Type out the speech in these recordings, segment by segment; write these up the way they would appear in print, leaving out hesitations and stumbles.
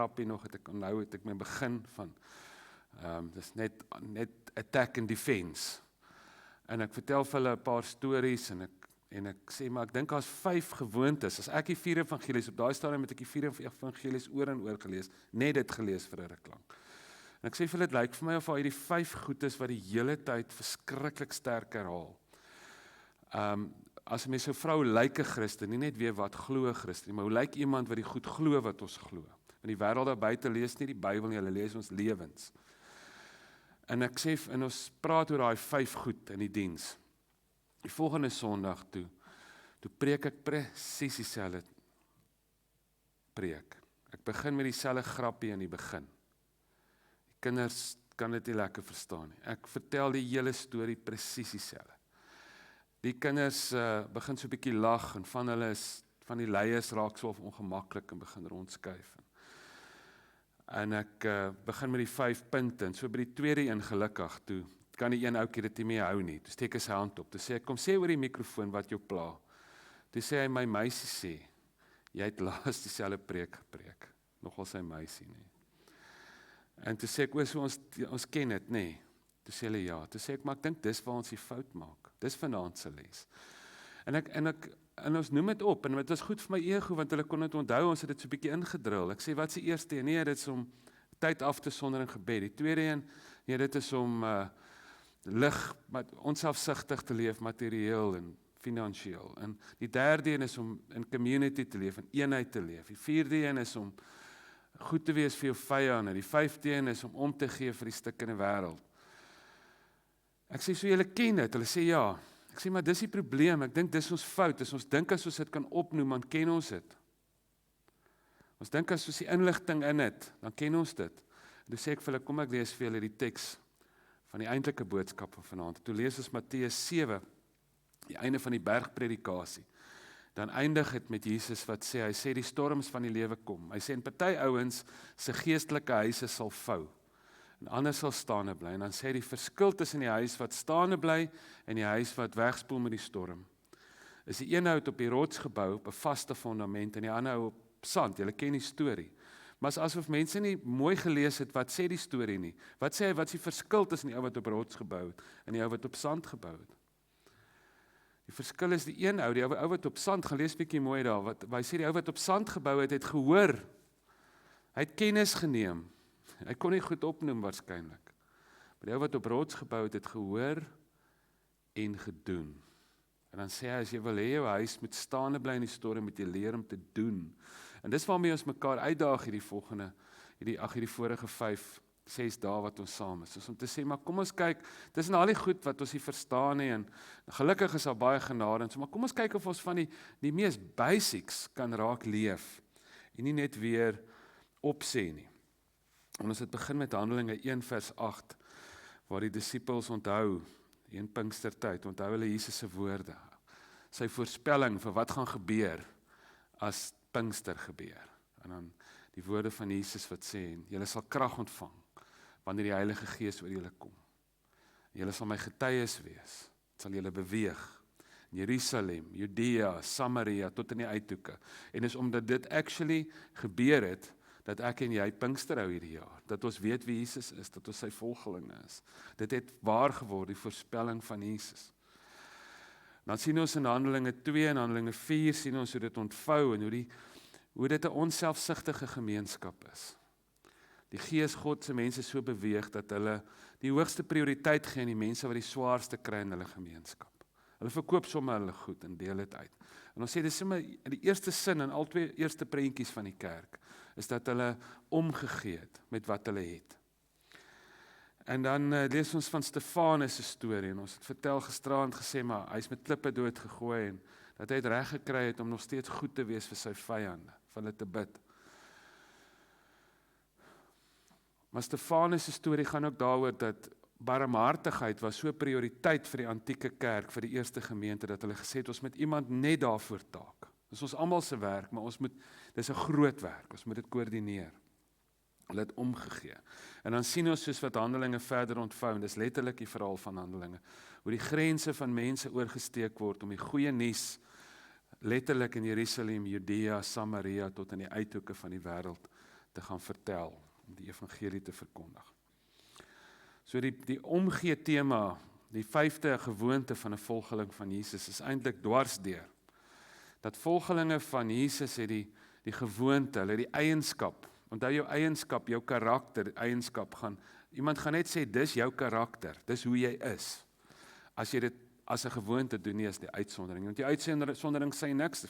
grappie nog, het ek onthou, het ek my begin van, dis net attack and defense. En ek vertel vir hulle 'n paar stories, en ek sê, maar ek dink daar's 5 gewoontes. As ek die 4 evangelies, op daai stadium het ek die 4 evangelies oor en oor gelees, net dit gelees vir 'n ruk lank. En ek sê vir hulle, dit lyk vir my of al hierdie 5 goedes wat die hele tyd verskriklik sterk herhaal. As 'n mens so vrou lyk 'n Christen, nie net weer wat glo 'n Christen, maar hoe lyk iemand wat die goed glo wat ons glo? In die wêreld daar buite lees nie die Bybel nie, hulle lees ons lewens. En ek sê, en ons praat oor daai 5 goed in die diens. Die volgende Sondag toe preek ek presies dieselfde preek. Ek begin met dieselfde grappie in die begin. Die kinders kan dit nie lekker verstaan nie. Ek vertel die hele storie presies dieselfde. Die kinders begin so 'n bietjie lag, en van die leiers raak so ongemaklik en begin rondskuif. En ek begin met die 5 punte, en so by die tweede een gelukkig, toe kan die een ouetjie dit nie meer hou nie. Toe steek hy sy hand op, toe sê ek, kom sê oor die mikrofoon wat jou pla. Toe sê hy, my meisie sê, jy het laas dieselfde preek gepreek, nogal sy meisie nie. En toe sê ek, so ons ken dit, nee. Toe sê hulle ja, toe sê ek, maar ek dink dis waar ons die fout maak, dis vanaand se les. En ons noem dit op, en dit was goed vir my ego, want hulle kon dit onthou, ons het dit so 'n bietjie ingedrul. Ek sê, wat is die eerste een? Nee, dit is om tyd af te sonder in gebed. Die tweede een, nee, dit is om onselfsugtig te leef, materieel en finansieel. En die derde een is om in community te leef, in eenheid te leef. Die vierde een is om goed te wees vir jou vyande. Die 5de een is om te gee vir die stukkende wêreld. Ek sê, so julle ken dit? Hulle sê ja. Ek sê, maar dis die probleem, ek dink dis ons fout, ons dink as ons dit kan opnoem, dan ken ons dit. Ons dink as ons die inligting in het, dan ken ons dit. En toe sê ek vir hulle, kom ek lees vir julle die teks van die eintlike boodskap van vanaand. Toe lees ons Matteus 7, die einde van die bergpredikasie. Dan eindig het met Jesus wat sê, hy sê die storms van die lewe kom. Hy sê, en party ouens se geestelike huise sal vou, en ander sal staande bly. En dan sê hy, die verskil tussen die huis wat staande bly en die huis wat wegspoel met die storm, is die een hout op die rots gebou, op 'n vaste fundament, en die ander hou op sand. Julle ken die storie. Maar is asof mense nie mooi gelees het, wat sê die storie nie. Wat sê hy, wat is die verskil tussen die ou wat op rots gebou het, en die ou wat op sand gebou het? Die verskil is die een ou, die ou wat op sand, gaan lees bietjie mooi daar, hy sê die ou wat op sand gebou het, het gehoor, hy het kennis geneem, hy kon nie goed opnoem waarskynlik. Maar die ou wat op rots gebou het, het gehoor en gedoen. En dan sê hy, as jy wil hê jou huis moet staande bly in die storm, moet jy leer om te doen. En dis waarmee ons mekaar uitdaag hierdie vorige 5-6 dae wat ons saam is. Dus om te sê, maar kom ons kyk, dis al die goed wat ons nie verstaan nie, en gelukkig is daar baie genade, en so, maar kom ons kyk of ons van die mees basics kan raak leef, en nie net weer opsê nie. En ons het begin met Handelinge 1 vers 8, waar die disippels onthou, in Pinkstertyd, onthou hulle Jesus se woorde, sy voorspelling vir wat gaan gebeur, as Pinkster gebeur. En dan die woorde van Jesus wat sê, julle sal krag ontvang, wanneer die Heilige Gees oor julle kom. Julle sal my getuies wees, sal julle beweeg, in Jerusalem, Judea, Samaria, tot in die uithoeke. En is omdat dit actually gebeur het, dat ek en jy Pinkster hou hierdie jaar, dat ons weet wie Jesus is, dat ons sy volgelinge is. Dit het waar geword, die voorspelling van Jesus. Dan sien ons in Handelinge 2 en Handelinge 4, sien ons hoe dit ontvou, en hoe dit 'n onselfsugtige gemeenskap is. Die Gees God se mense so beweeg, dat hulle die hoogste prioriteit gee aan die mense wat die swaarste kry in hulle gemeenskap. Hulle verkoop sommer hulle goed en deel dit uit. En ons sê, dis sommer die eerste sin in al 2 eerste prentjies van die kerk, is dat hulle omgegee het met wat hulle het. En dan lees ons van Stefanus se storie, en ons het vertel gisterand gesê, maar hy is met klippe dood gegooi, en dat hy het reg gekry het om nog steeds goed te wees vir sy vyande, vir hulle te bid. Maar Stefanus se storie gaan ook daaroor dat barmhartigheid was so prioriteit vir die antieke kerk, vir die eerste gemeente, dat hulle gesê het, ons moet iemand net daarvoor taak. Dis ons almal se werk, maar dis 'n groot werk, ons moet dit koördineer. Hulle het omgegee. En dan sien ons soos wat Handelinge verder ontvou, en dis letterlik die verhaal van Handelinge, hoe die grense van mense oorgesteek word om die goeie nuus letterlik in Jerusalem, Judea, Samaria tot in die uithoeke van die wêreld te gaan vertel, om die evangelie te verkondig. So die omgee tema, die 5de gewoonte van 'n volgeling van Jesus is eintlik dwarsdeur. Dat volgelinge van Jesus het die gewoonte, hulle die eienskap, onthou jou eienskap, jou karakter, eienskap iemand gaan net sê, dis jou karakter, dis hoe jy is. As jy dit as 'n gewoonte doen, nie as die uitsondering. Want die uitsondering sê niks.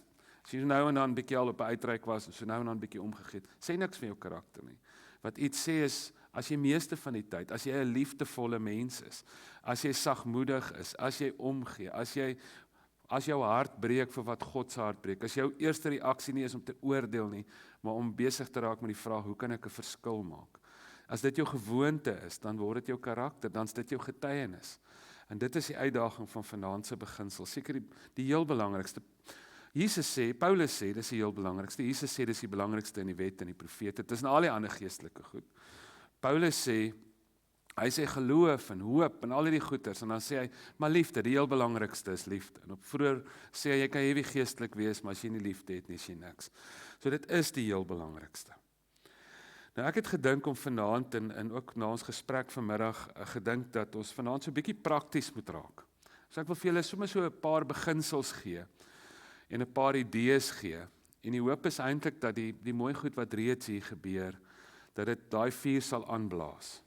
As jy nou en dan bietjie al op 'n uitreik was, en so nou en dan bietjie omgegee het, sê niks van jou karakter nie. Wat iets sê is, as jy meeste van die tyd, as jy 'n liefdevolle mens is, as jy sagmoedig is, as jy omgee, as jou hart breek vir wat God se hart breek, as jou eerste reaksie nie is om te oordeel nie, maar om besig te raak met die vraag, hoe kan ek 'n verskil maak? As dit jou gewoonte is, dan word dit jou karakter, dan is dit jou getuienis. En dit is die uitdaging van vanaand se beginsel, seker die heel belangrikste. Paulus sê, dis die heel belangrikste, Jesus sê, dis die belangrikste in die wet en die profete, dit is na al die ander geestelike goed. Paulus sê, hy sê geloof en hoop en al die goeders, en dan sê hy, maar liefde, die heel belangrikste is liefde. En op vroeër sê hy, jy kan heavy geestelik wees, maar as jy nie liefde het, nie is jy niks. So dit is die heel belangrikste. Nou ek het gedink om vanaand, en ook na ons gesprek vanmiddag, gedink dat ons vanaand so 'n bietjie prakties moet raak. So ek wil vir julle sommer so 'n paar beginsels gee, en 'n paar idees gee, en die hoop is eintlik dat die mooi goed wat reeds hier gebeur, dat dit daai vuur sal aanblaas,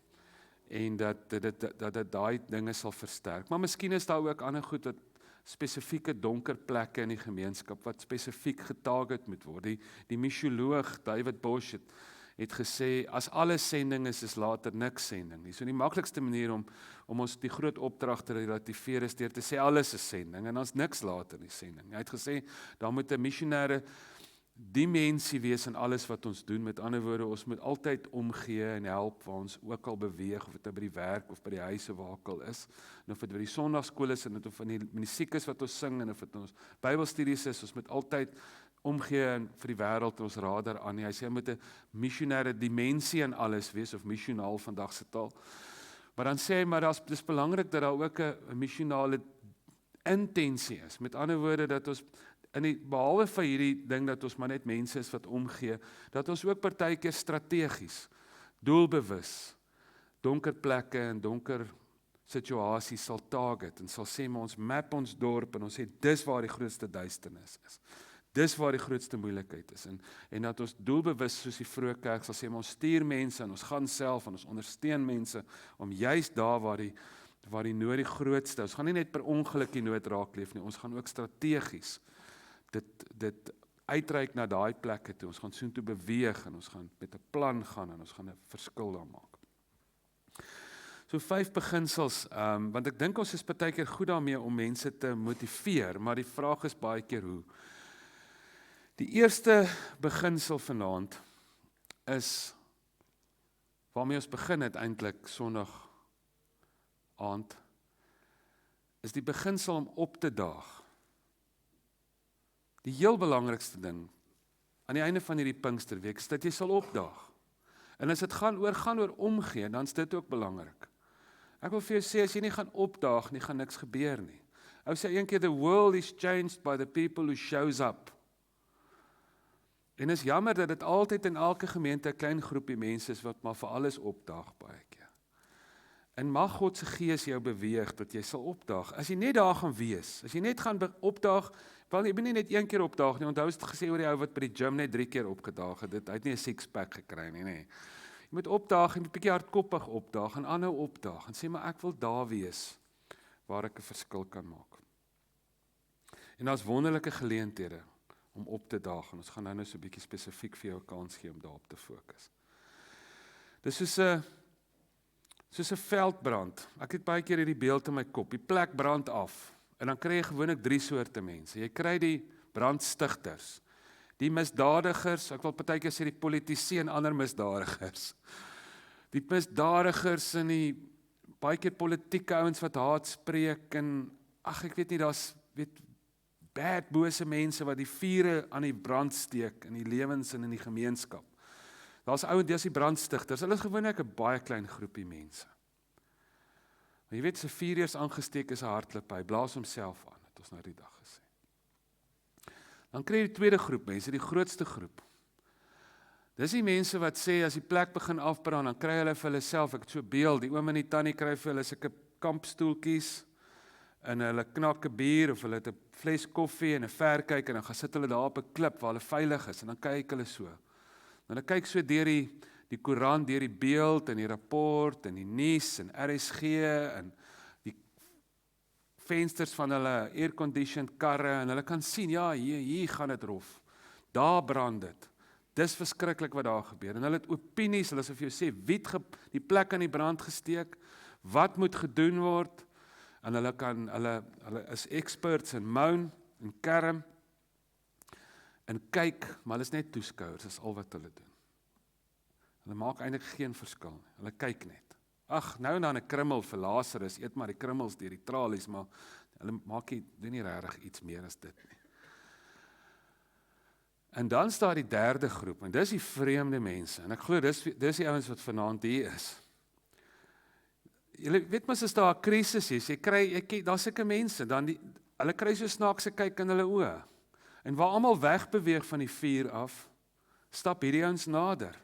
en dat dit daai dinge sal versterk. Maar miskien is daar ook ander goed wat spesifieke donker plekke in die gemeenskap, wat spesifiek getarget moet word. Die missioloog David Bosch het gesê, as alles sending is later niks sending nie. So die maklikste manier om ons die groot opdrag te relativeer is deur te sê alles is sending, en ons niks later nie sending. Hy het gesê, daar moet 'n missionêre dimensie wees in alles wat ons doen. Met ander woorde, ons moet altyd omgee en help waar ons ook al beweeg, of dit by die werk of by die huise waar ook al is, en of dit by die sonndagskool is, en of in die musiek is wat ons sing, en of dit ons Bybelstudies is, ons moet altyd omgee en vir die wêreld ons radar aan nie. Hy sê, hy moet 'n missionêre dimensie in alles wees, of missionaal vandag se taal. Maar dan sê hy, maar dis belangrik dat daar ook 'n missionale intensie is. Met ander woorde, dat ons behalwe vir hierdie ding dat ons maar net mense is wat omgee, dat ons ook partykeer strategies, doelbewus, donker plekke en donker situasies sal target, en sal sê, maar ons map ons dorp, en ons sê, dis waar die grootste duisternis is. Dis waar die grootste moeilikheid is, en dat ons doelbewus, soos die vroeë kerk sal sê, maar ons stuur mense, en ons gaan self, en ons ondersteun mense, om juist daar waar die nood die grootste, ons gaan nie net per ongeluk die nood raakleef nie, ons gaan ook strategies dit uitreik na daai plekke toe, ons gaan soontoe beweeg, en ons gaan met 'n plan gaan, en ons gaan 'n verskil daar maak. So 5 beginsels, want ek dink ons is partykeer goed daarmee om mense te motiveer, maar die vraag is baie keer hoe. Die eerste beginsel vanaand is, waarmee ons begin het eintlik Sondag aand, is die beginsel om op te daag. Die heel belangrikste ding, aan die einde van hierdie Pinksterweek, is dat jy sal opdaag. En as dit gaan oor omgee, dan is dit ook belangrik. Ek wil vir jou sê, as jy nie gaan opdaag nie, gaan niks gebeur nie. Ou sê een keer, the world is changed by the people who shows up. En is jammer dat dit altyd in elke gemeente 'n klein groepie mense is wat maar vir alles opdaag baie keer. En mag God se gees jou beweeg dat jy sal opdaag. As jy net daar gaan wees, as jy net gaan opdaag, wel jy moet nie net een keer opdaag nie. Onthou het gesê oor die ou wat by die gym net 3 keer opgedaag het. Hy het nie 'n six-pack gekry nie, nee. Jy moet opdaag en 'n bietjie hardkoppig opdaag en aanhou opdaag en sê maar ek wil daar wees waar ek 'n verskil kan maak. En daar's wonderlike geleenthede om op te daag, en ons gaan nou so 'n bietjie spesifiek vir jou 'n kans gee om daarop te fokus. Dis soos 'n veldbrand. Ek het baie keer hierdie beeld in my kop. Die plek brand af, en dan kry jy gewoonlik 3 soorte mense. Jy kry die brandstigters, die misdadigers, ek wil partykeer sê die politici en ander misdadigers. Die misdadigers en die baie keer politieke ouens wat haat spreek, en ek weet nie, daar's bad, bose mense wat die vure aan die brand steek in die lewens en in die gemeenskap. Daar's dis die brandstigters, hulle is gewoonlik 'n baie klein groepie mense. Maar jy weet, as 'n vuur eers aangesteek is 'n hardloop, hy blaas homself aan, het ons nou die dag gesê. Dan kry jy die tweede groep mense, die grootste groep. Dis die mense wat sê, as die plek begin afbrand, dan kry hulle vir hulle self, ek het so beeld, die oom en die tannie kry vir hulle sulke kampstoeltjies, en hulle knak 'n bier, of hulle het 'n fles koffie en 'n verkyk, en dan gaan sit hulle daar op 'n klip, waar hulle veilig is, en dan kyk hulle so. En hulle kyk so deur die koerant, deur die beeld, en die rapport, en die nuus, en RSG, en die vensters van hulle air-conditioned karre, en hulle kan sien, ja, hier gaan dit rof, daar brand dit. Dis verskriklik wat daar gebeur. En hulle het opinies, hulle sal vir jou sê, wie het die plek aan die brand gesteek, wat moet gedoen word, en hulle is experts in moan, en kerm, en kyk, maar hulle is net toeskouers, dis al wat hulle doen. Hulle maak eintlik geen verskil nie, hulle kyk net. Ag, nou en dan 'n krummel vir Lazarus, eet maar die krummels deur die tralies, maar hulle doen nie regtig iets meer as dit nie. En dan staan die derde groep, en dis die vreemde mense, en ek glo dis die ouens wat vanaand hier is. Julle weet mos as daar 'n krisis is, daar's sulke mense, hulle kry so snaakse kyk in hulle oë. En waar almal wegbeweeg van die vuur af, stap hierdie ouens nader.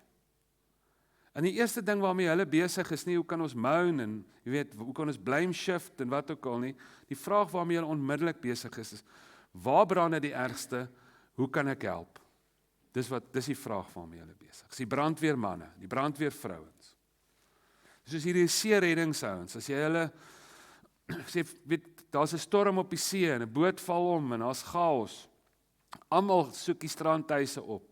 En die eerste ding waarmee hulle besig is nie, hoe kan ons moan, en jy weet, hoe kan ons blame shift, en wat ook al nie. Die vraag waarmee hulle onmiddellik besig is, waar brand dit die ergste, hoe kan ek help? Dis die vraag waarmee hulle besig is. Die brandweermanne, die brandweervrouens. Soos hierdie see-reddingsouens, as jy hulle sê, weet, daar's 'n storm op die see, en 'n boot val om, en daar's chaos. Almal soek die strandhuise op,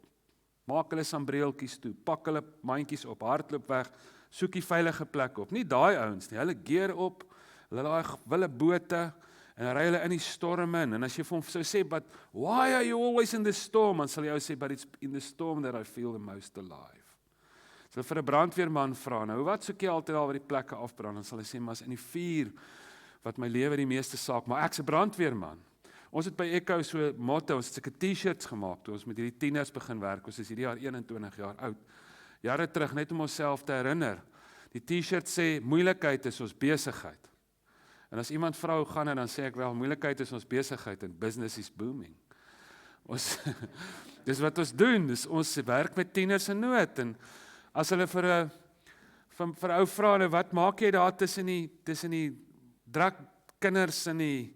maak hulle sambreeltjies toe, pak hulle mandjies op, hardloop weg, soek die veilige plek op. Nie daai ouens nie, hulle gear op, hulle daai wille bote, en ry hulle in die storm in, en as jy vir hom sou sê, but why are you always in the storm? Dan sal jy sê, but it's in the storm that I feel the most alive. So vir 'n brandweerman vra, nou wat soek jy altyd daar waar die plekke afbrand? Dan sal hy sê, maar as in die vuur, wat my lewe die meeste saak, maar ek's 'n brandweerman. Ons het by Echo so 'n motto, ons het sulke T-shirts gemaak, toe ons met hierdie tieners begin werk, ons is hierdie jaar 21 jaar oud, jare terug, net om onsself te herinner. Die T-shirt sê, moeilikheid is ons besigheid. En as iemand vra hoe gaan, en dan sê ek wel, moeilikheid is ons besigheid, en business is booming. Dis wat ons doen, ons werk met tieners in nood, en as hulle vir 'n ou vra, wat maak jy daar tussen die drakkinders en die,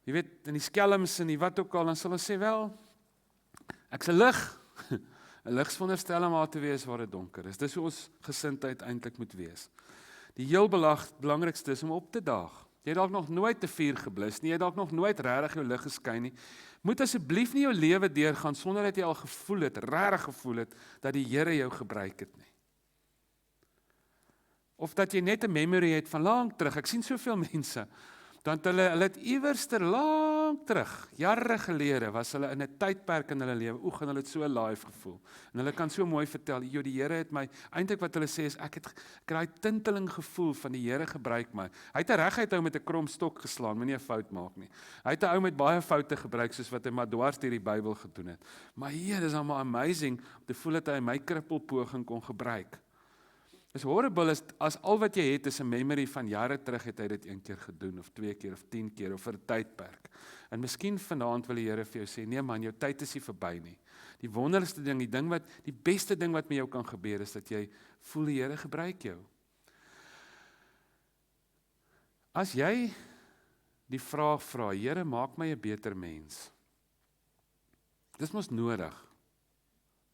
jy weet, in die skelms en die wat ook al, dan sal ons sê, wel, ek's 'n lig. 'n Lig is veronderstel om te wees waar dit donker is. Dis hoe ons gesindheid eintlik moet wees. Die heel belangrikste is om op te daag. Jy het dalk nog nooit te vuur geblus nie, jy het dalk nog nooit regtig jou lig geskyn nie. Moet asseblief nie jou lewe deurgaan sonder dat jy al regtig gevoel het, dat die Here jou gebruik het nie. Of dat jy net 'n memory het van lank terug. Ek sien soveel mense, dan hulle het iewers lank terug, jare gelede, was hulle in 'n tydperk in hulle lewe, en hulle het so alive gevoel. En hulle kan so mooi vertel, die Here het my, eintlik wat hulle sê is, ek het daai tinteling gevoel van die Here gebruik my. Hy het 'n reguit ou met 'n krom stok geslaan, moenie 'n fout maak nie. Hy het 'n ou met baie foute gebruik, soos wat hy maar dwars deur die Bybel gedoen het. Maar hier, dis almal amazing, om te voel dat hy my krippelpoging kon gebruik. Dis horrible as al wat jy het is 'n memory van jare terug het hy dit 1 keer gedoen, of 2 keer, of 10 keer, of vir 'n tydperk. En miskien vanaand wil die Here vir jou sê, nee man, jou tyd is nie verby nie. Die wonderlikste ding, die beste ding wat met jou kan gebeur, is dat jy voel die Here gebruik jou. As jy die vraag vra, Here, maak my 'n beter mens. Dis mos nodig.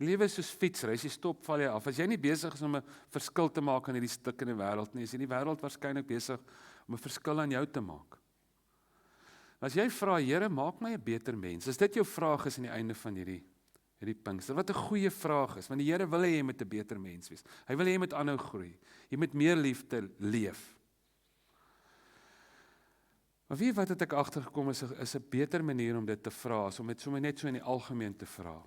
Lewe is soos fietsry, as jy stop, val jy af. As jy nie besig is om 'n verskil te maak in hierdie stuk in die wêreld nie, is die wêreld waarskynlik besig om 'n verskil aan jou te maak. As jy vra, Here, maak my 'n beter mens, as dit jou vraag is aan die einde van hierdie Pinkster, wat 'n goeie vraag is, want die Here wil hê jy moet 'n beter mens wees. Hy wil hê jy moet aanhou groei. Jy moet meer liefde leef. Maar weet wat het ek agtergekom is 'n beter manier om dit te vra, as om dit sommer net so in die algemeen te vra.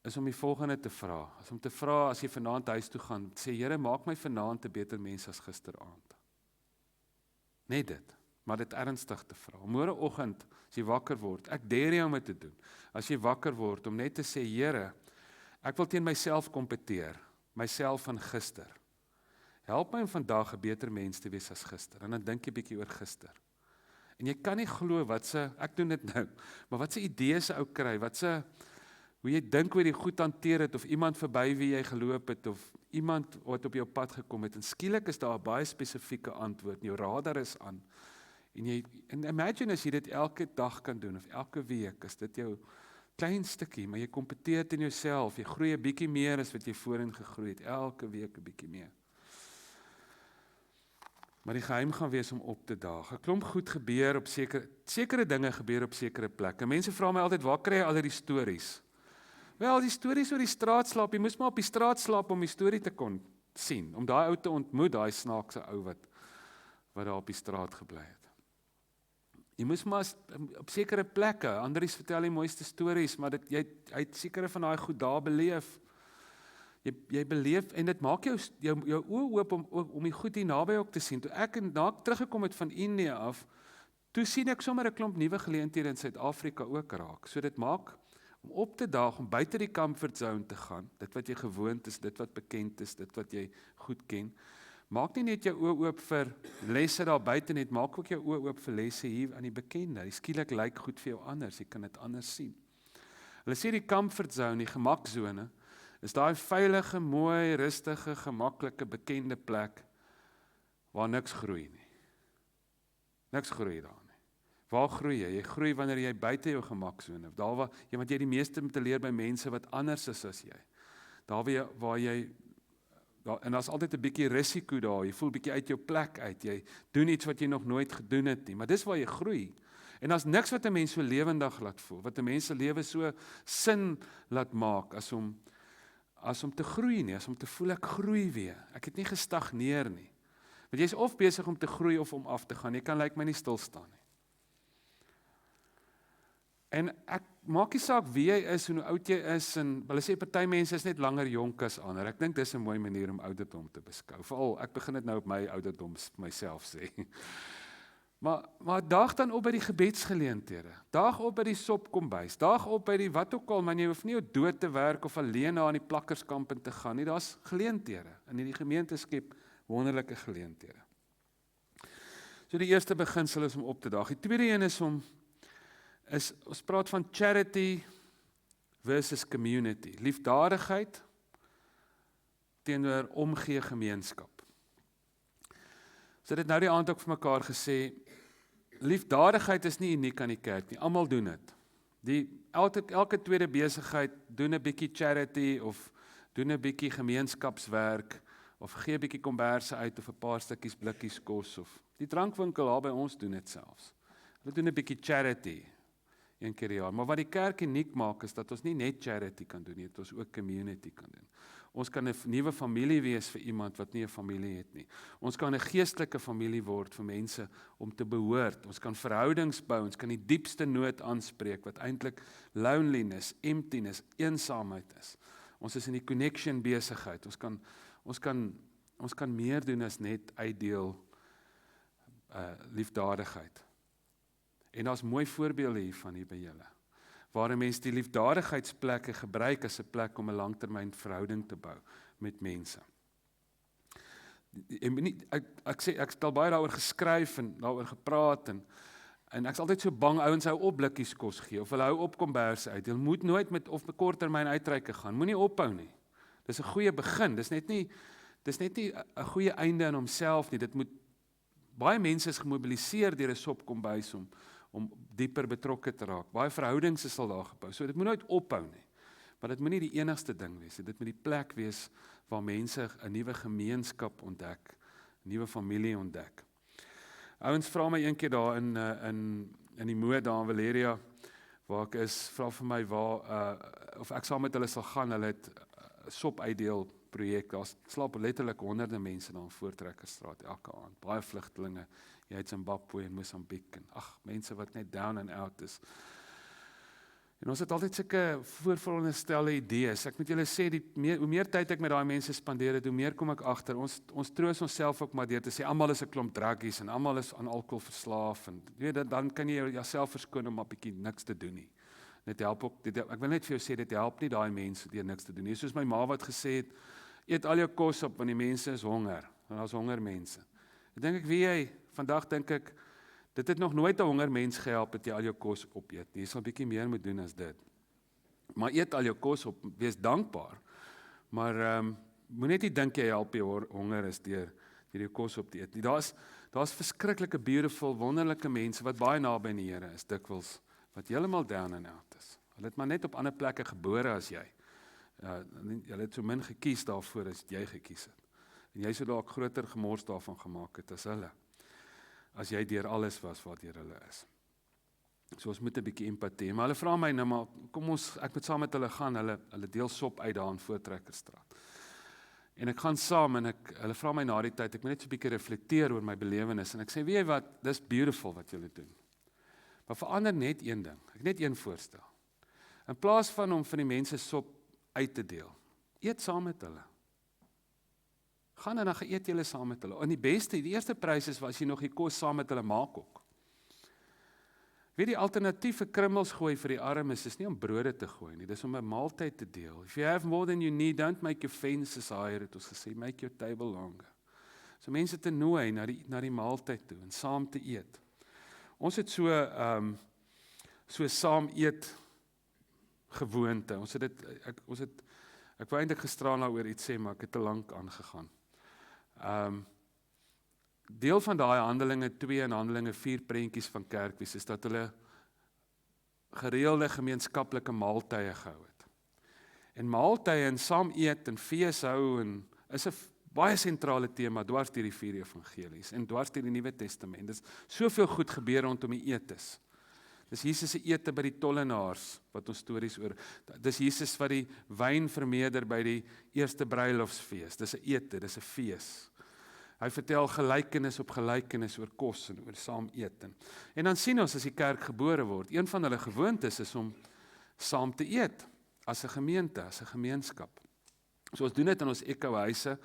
Is om die volgende te vra, om te vra as jy vanaand huis toe gaan, sê Here, maak my vanaand 'n beter mens as gisteraand. Net dit, maar dit ernstig te vra. Môreoggend, as jy wakker word, ek dare jou om dit te doen. As jy wakker word, om net te sê, Here, ek wil teen myself kompeteer, myself van gister. Help my om vandag 'n beter mens te wees as gister. En dan dink jy bietjie oor gister. En jy kan nie glo ek doen dit nou, maar wat se idees ou kry, hoe hoe jy dink hoe jy die goed hanteer het, of iemand verby wie jy geloop het, of iemand wat op jou pad gekom het, en skielik is daar 'n baie spesifieke antwoord, en jou radar is aan, en imagine as jy dit elke dag kan doen, of elke week, is dit jou klein stukkie, maar jy kompeteer in jouself, jy groei 'n bietjie meer as wat jy voorheen gegroei het, elke week 'n bietjie meer. Maar die geheim gaan wees om op te daag. 'n Klomp goed gebeur op sekere dinge gebeur op sekere plekke. Mense vra my altyd, waar kry jy al hierdie stories? Wel, die stories oor die straat slaap, jy moes maar op die straat slaap om die storie te kon sien, om daai ou te ontmoet, daai snaakse ou wat daar op die straat gebly het. Jy moes maar op sekere plekke, Andries vertel die mooiste stories, maar jy het sekere van daai goed daar beleef. Jy beleef, en dit maak jou oë oop om die goed hier naby ook te sien. Toe ek teruggekom het van Indië af, toe sien ek sommer 'n klomp nuwe geleenthede in Suid-Afrika ook raak. So dit maak om op te daag, om buite die comfort zone te gaan, dit wat jy gewoond is, dit wat bekend is, dit wat jy goed ken, maak nie net jou oë oop vir lesse daar buite net, maak ook jou oë oop vir lesse hier aan die bekende. Die skielik lyk goed vir jou anders, jy kan dit anders sien. Hulle sê die comfort zone, die gemaksone, is daai veilige, mooi, rustige, gemaklike, bekende plek waar niks groei nie. Niks groei daar nie. Waar groei jy? Jy groei wanneer jy buite jou gemaksone, daar waar jy die meeste moet leer by mense wat anders is as jy. Daar waar jy en daar's altyd 'n bietjie risiko daar, jy voel bietjie uit jou plek uit, jy doen iets wat jy nog nooit gedoen het nie, maar dis waar jy groei. En daar's niks wat 'n mens so lewendig laat voel, wat 'n mens se lewe so sin laat maak, as om te groei nie, as om te voel ek groei weer. Ek het nie gestagneer nie. Want jy is of besig om te groei of om af te gaan, jy kan lyk my nie stil staan nie. En ek maak nie saak wie jy is en hoe oud jy is, en hulle sê party mense is net langer jonk as ander. Ek dink dis 'n mooi manier om ouderdom te beskou. Veral ek begin dit nou op my ouderdom myself sê. Maar daag dan op by die gebedsgeleenthede. Daag op by die sopkombuis. Daag op by die wat ook al, man, jy hoef nie dood te werk of alleen na die plakkerskamp in te gaan nie. Daar's geleenthede. En die gemeente skep wonderlike geleenthede. So die eerste beginsel is om op te daag. Die tweede een is ons praat van charity versus community. Liefdadigheid teenoor omgee gemeenskap. So dit nou die aand ook vir mekaar gesê, liefdadigheid is nie uniek aan die kerk nie, almal doen dit. Elke tweede besigheid doen 'n bietjie charity, of doen 'n bietjie gemeenskapswerk, of gee 'n bietjie komberse uit, of 'n paar stukkies blikkies kos, of die drankwinkel daar by ons doen dit selfs. Hulle doen 'n bietjie charity, een keer per jaar. Maar wat die kerk uniek maak, is dat ons nie net charity kan doen nie, dat ons ook community kan doen. Ons kan 'n nuwe familie wees vir iemand wat nie 'n familie het nie. Ons kan 'n geestelike familie word vir mense om te behoort. Ons kan verhoudings bou, ons kan die diepste nood aanspreek, wat eintlik loneliness, emptiness, eensaamheid is. Ons is in die connection besigheid. Ons kan meer doen as net uitdeel liefdadigheid. En daar's mooi voorbeelde hiervan hier by julle, waar 'n mens die liefdadigheidsplekke gebruik as 'n plek om 'n langtermyn verhouding te bou met mense. Ek het al baie daaroor geskryf en daaroor gepraat, en ek's altyd so bang ouens hou op blikkies kos gee, of hulle hou op komberse uit. Hulle moet nooit met korttermyn uitreike gaan, moenie ophou nie. Dis 'n goeie begin, dis net nie 'n goeie einde in homself nie. Baie mense is gemobiliseer deur 'n sopkombuis om dieper betrokke te raak. Baie verhoudings is al daar gebou, so dit moet nooit ophou nie. Maar dit moet nie die enigste ding wees, dit moet die plek wees waar mense 'n nuwe gemeenskap ontdek, 'n nuwe familie ontdek. Ouens vra my een keer daar in die Moed daar in Valeria, waar ek is, vra vir my of ek saam met hulle sal gaan. Hulle het 'n sop uitdeel projek, daar slaap letterlik honderde mense daar in Voortrekkerstraat elke aand, baie vlugtelinge, jy het Zimbabwe en Mosambiek, en mense wat net down and out is. En ons het altyd sulke voorveronderstelde idees. Ek moet julle sê, hoe meer tyd ek met daai mense spandeer het, hoe meer kom ek agter, ons troos onsself ook maar deur te sê, almal is 'n klomp druggies, en almal is aan alkohol verslaaf, en dan kan jy jouself verskoon om 'n bietjie niks te doen nie. Dit help ook, ek wil net vir jou sê, dit help nie daai mense deur niks te doen nie. Soos my ma wat gesê het, eet al jou kos op, want die mense is honger, en daar's honger mense. Vandag dink ek, dit het nog nooit 'n honger mens gehelp dat jy al jou kos opeet nie. Jy sal bietjie meer moet doen as dit. Maar eet al jou kos op, wees dankbaar. Maar moet net nie dink jy help jou honger is deur jou kos op te eet nie. Daar's verskriklike, beautiful, wonderlike mense wat baie naby aan die Here is, dikwels, wat heeltemal down and out is. Hulle het maar net op ander plekke gebore as jy. Hulle het so min gekies daarvoor as jy gekies het. En jy sou dalk groter gemors daarvan gemaak het as hulle. As jy deur alles was wat deur hulle is. So ons moet 'n bietjie empatie, maar hulle vra my nou maar, kom ek moet saam met hulle gaan, hulle deel sop uit daar in Voortrekkerstraat. En ek gaan saam en hulle vra my na die tyd, ek moet net so 'n bietjie reflekteer oor my belewenis, en ek sê, weet jy wat, dis beautiful wat julle doen. Maar verander net een ding, ek net een voorstel. In plaas van om van die mense sop uit te deel, eet saam met hulle. Gaan en dan eet julle saam met hulle. En die eerste prys is as jy nog die kos saam met hulle maak ook. Weet die alternatief vir krummels gooi vir die armes is nie om brode te gooi nie, dis om 'n maaltyd te deel. If you have more than you need, don't make your fences higher, het ons gesê, make your table longer. So mense te nooi na die maaltyd toe en saam te eet. Ons het so saam eet gewoonte. Ek wou eintlik gisteraan daaroor iets sê, maar ek het te lank aangegaan. Deel van daai Handelinge 2 en Handelinge 4 prentjies van kerkwies is dat hulle gereelde gemeenskaplike maaltye gehou het. En maaltye en saam eet en fees hou is 'n baie sentrale tema dwars deur die 4 evangelies en dwars deur die Nuwe Testament. Dis soveel goed gebeur rondom die etes. Dis Jesus se ete by die tollenaars wat ons stories oor. Dis Jesus wat die wyn vermeerder by die eerste bruilofsfees. Dis 'n ete, dis 'n fees. Hy vertel gelykenis op gelykenis oor kos en oor saam eet. En dan sien ons as die kerk gebore word, een van hulle gewoontes is om saam te eet as 'n gemeente, as 'n gemeenskap. So ons doen dit in ons Ekkohuise,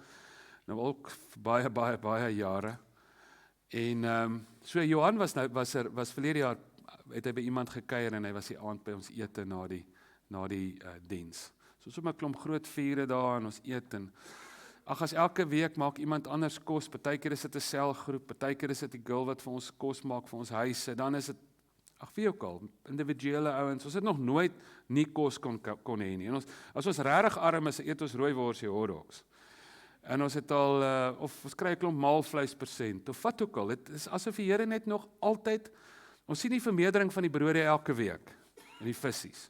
nou ook baie jare. En so Johan was verlede jaar het hy by iemand gekuier en hy was die aand by ons ete na die diens. So ons het 'n klomp groot vure daar en ons eet en as elke week maak iemand anders kos, partykeer is dit 'n selgroep, partykeer is dit die girl wat vir ons kos maak vir ons huise, dan is dit wie ook al, individuele ouens. Ons het nog nooit nie kos kon hê nie. En as ons regtig arm is, eet ons rooiworsie hotdogs. En ons het al of ons kry 'n klomp maalvleispersent of wat ook al. Dit is asof die Here net nog altyd, ons sien die vermeerdering van die brode elke week en die visse.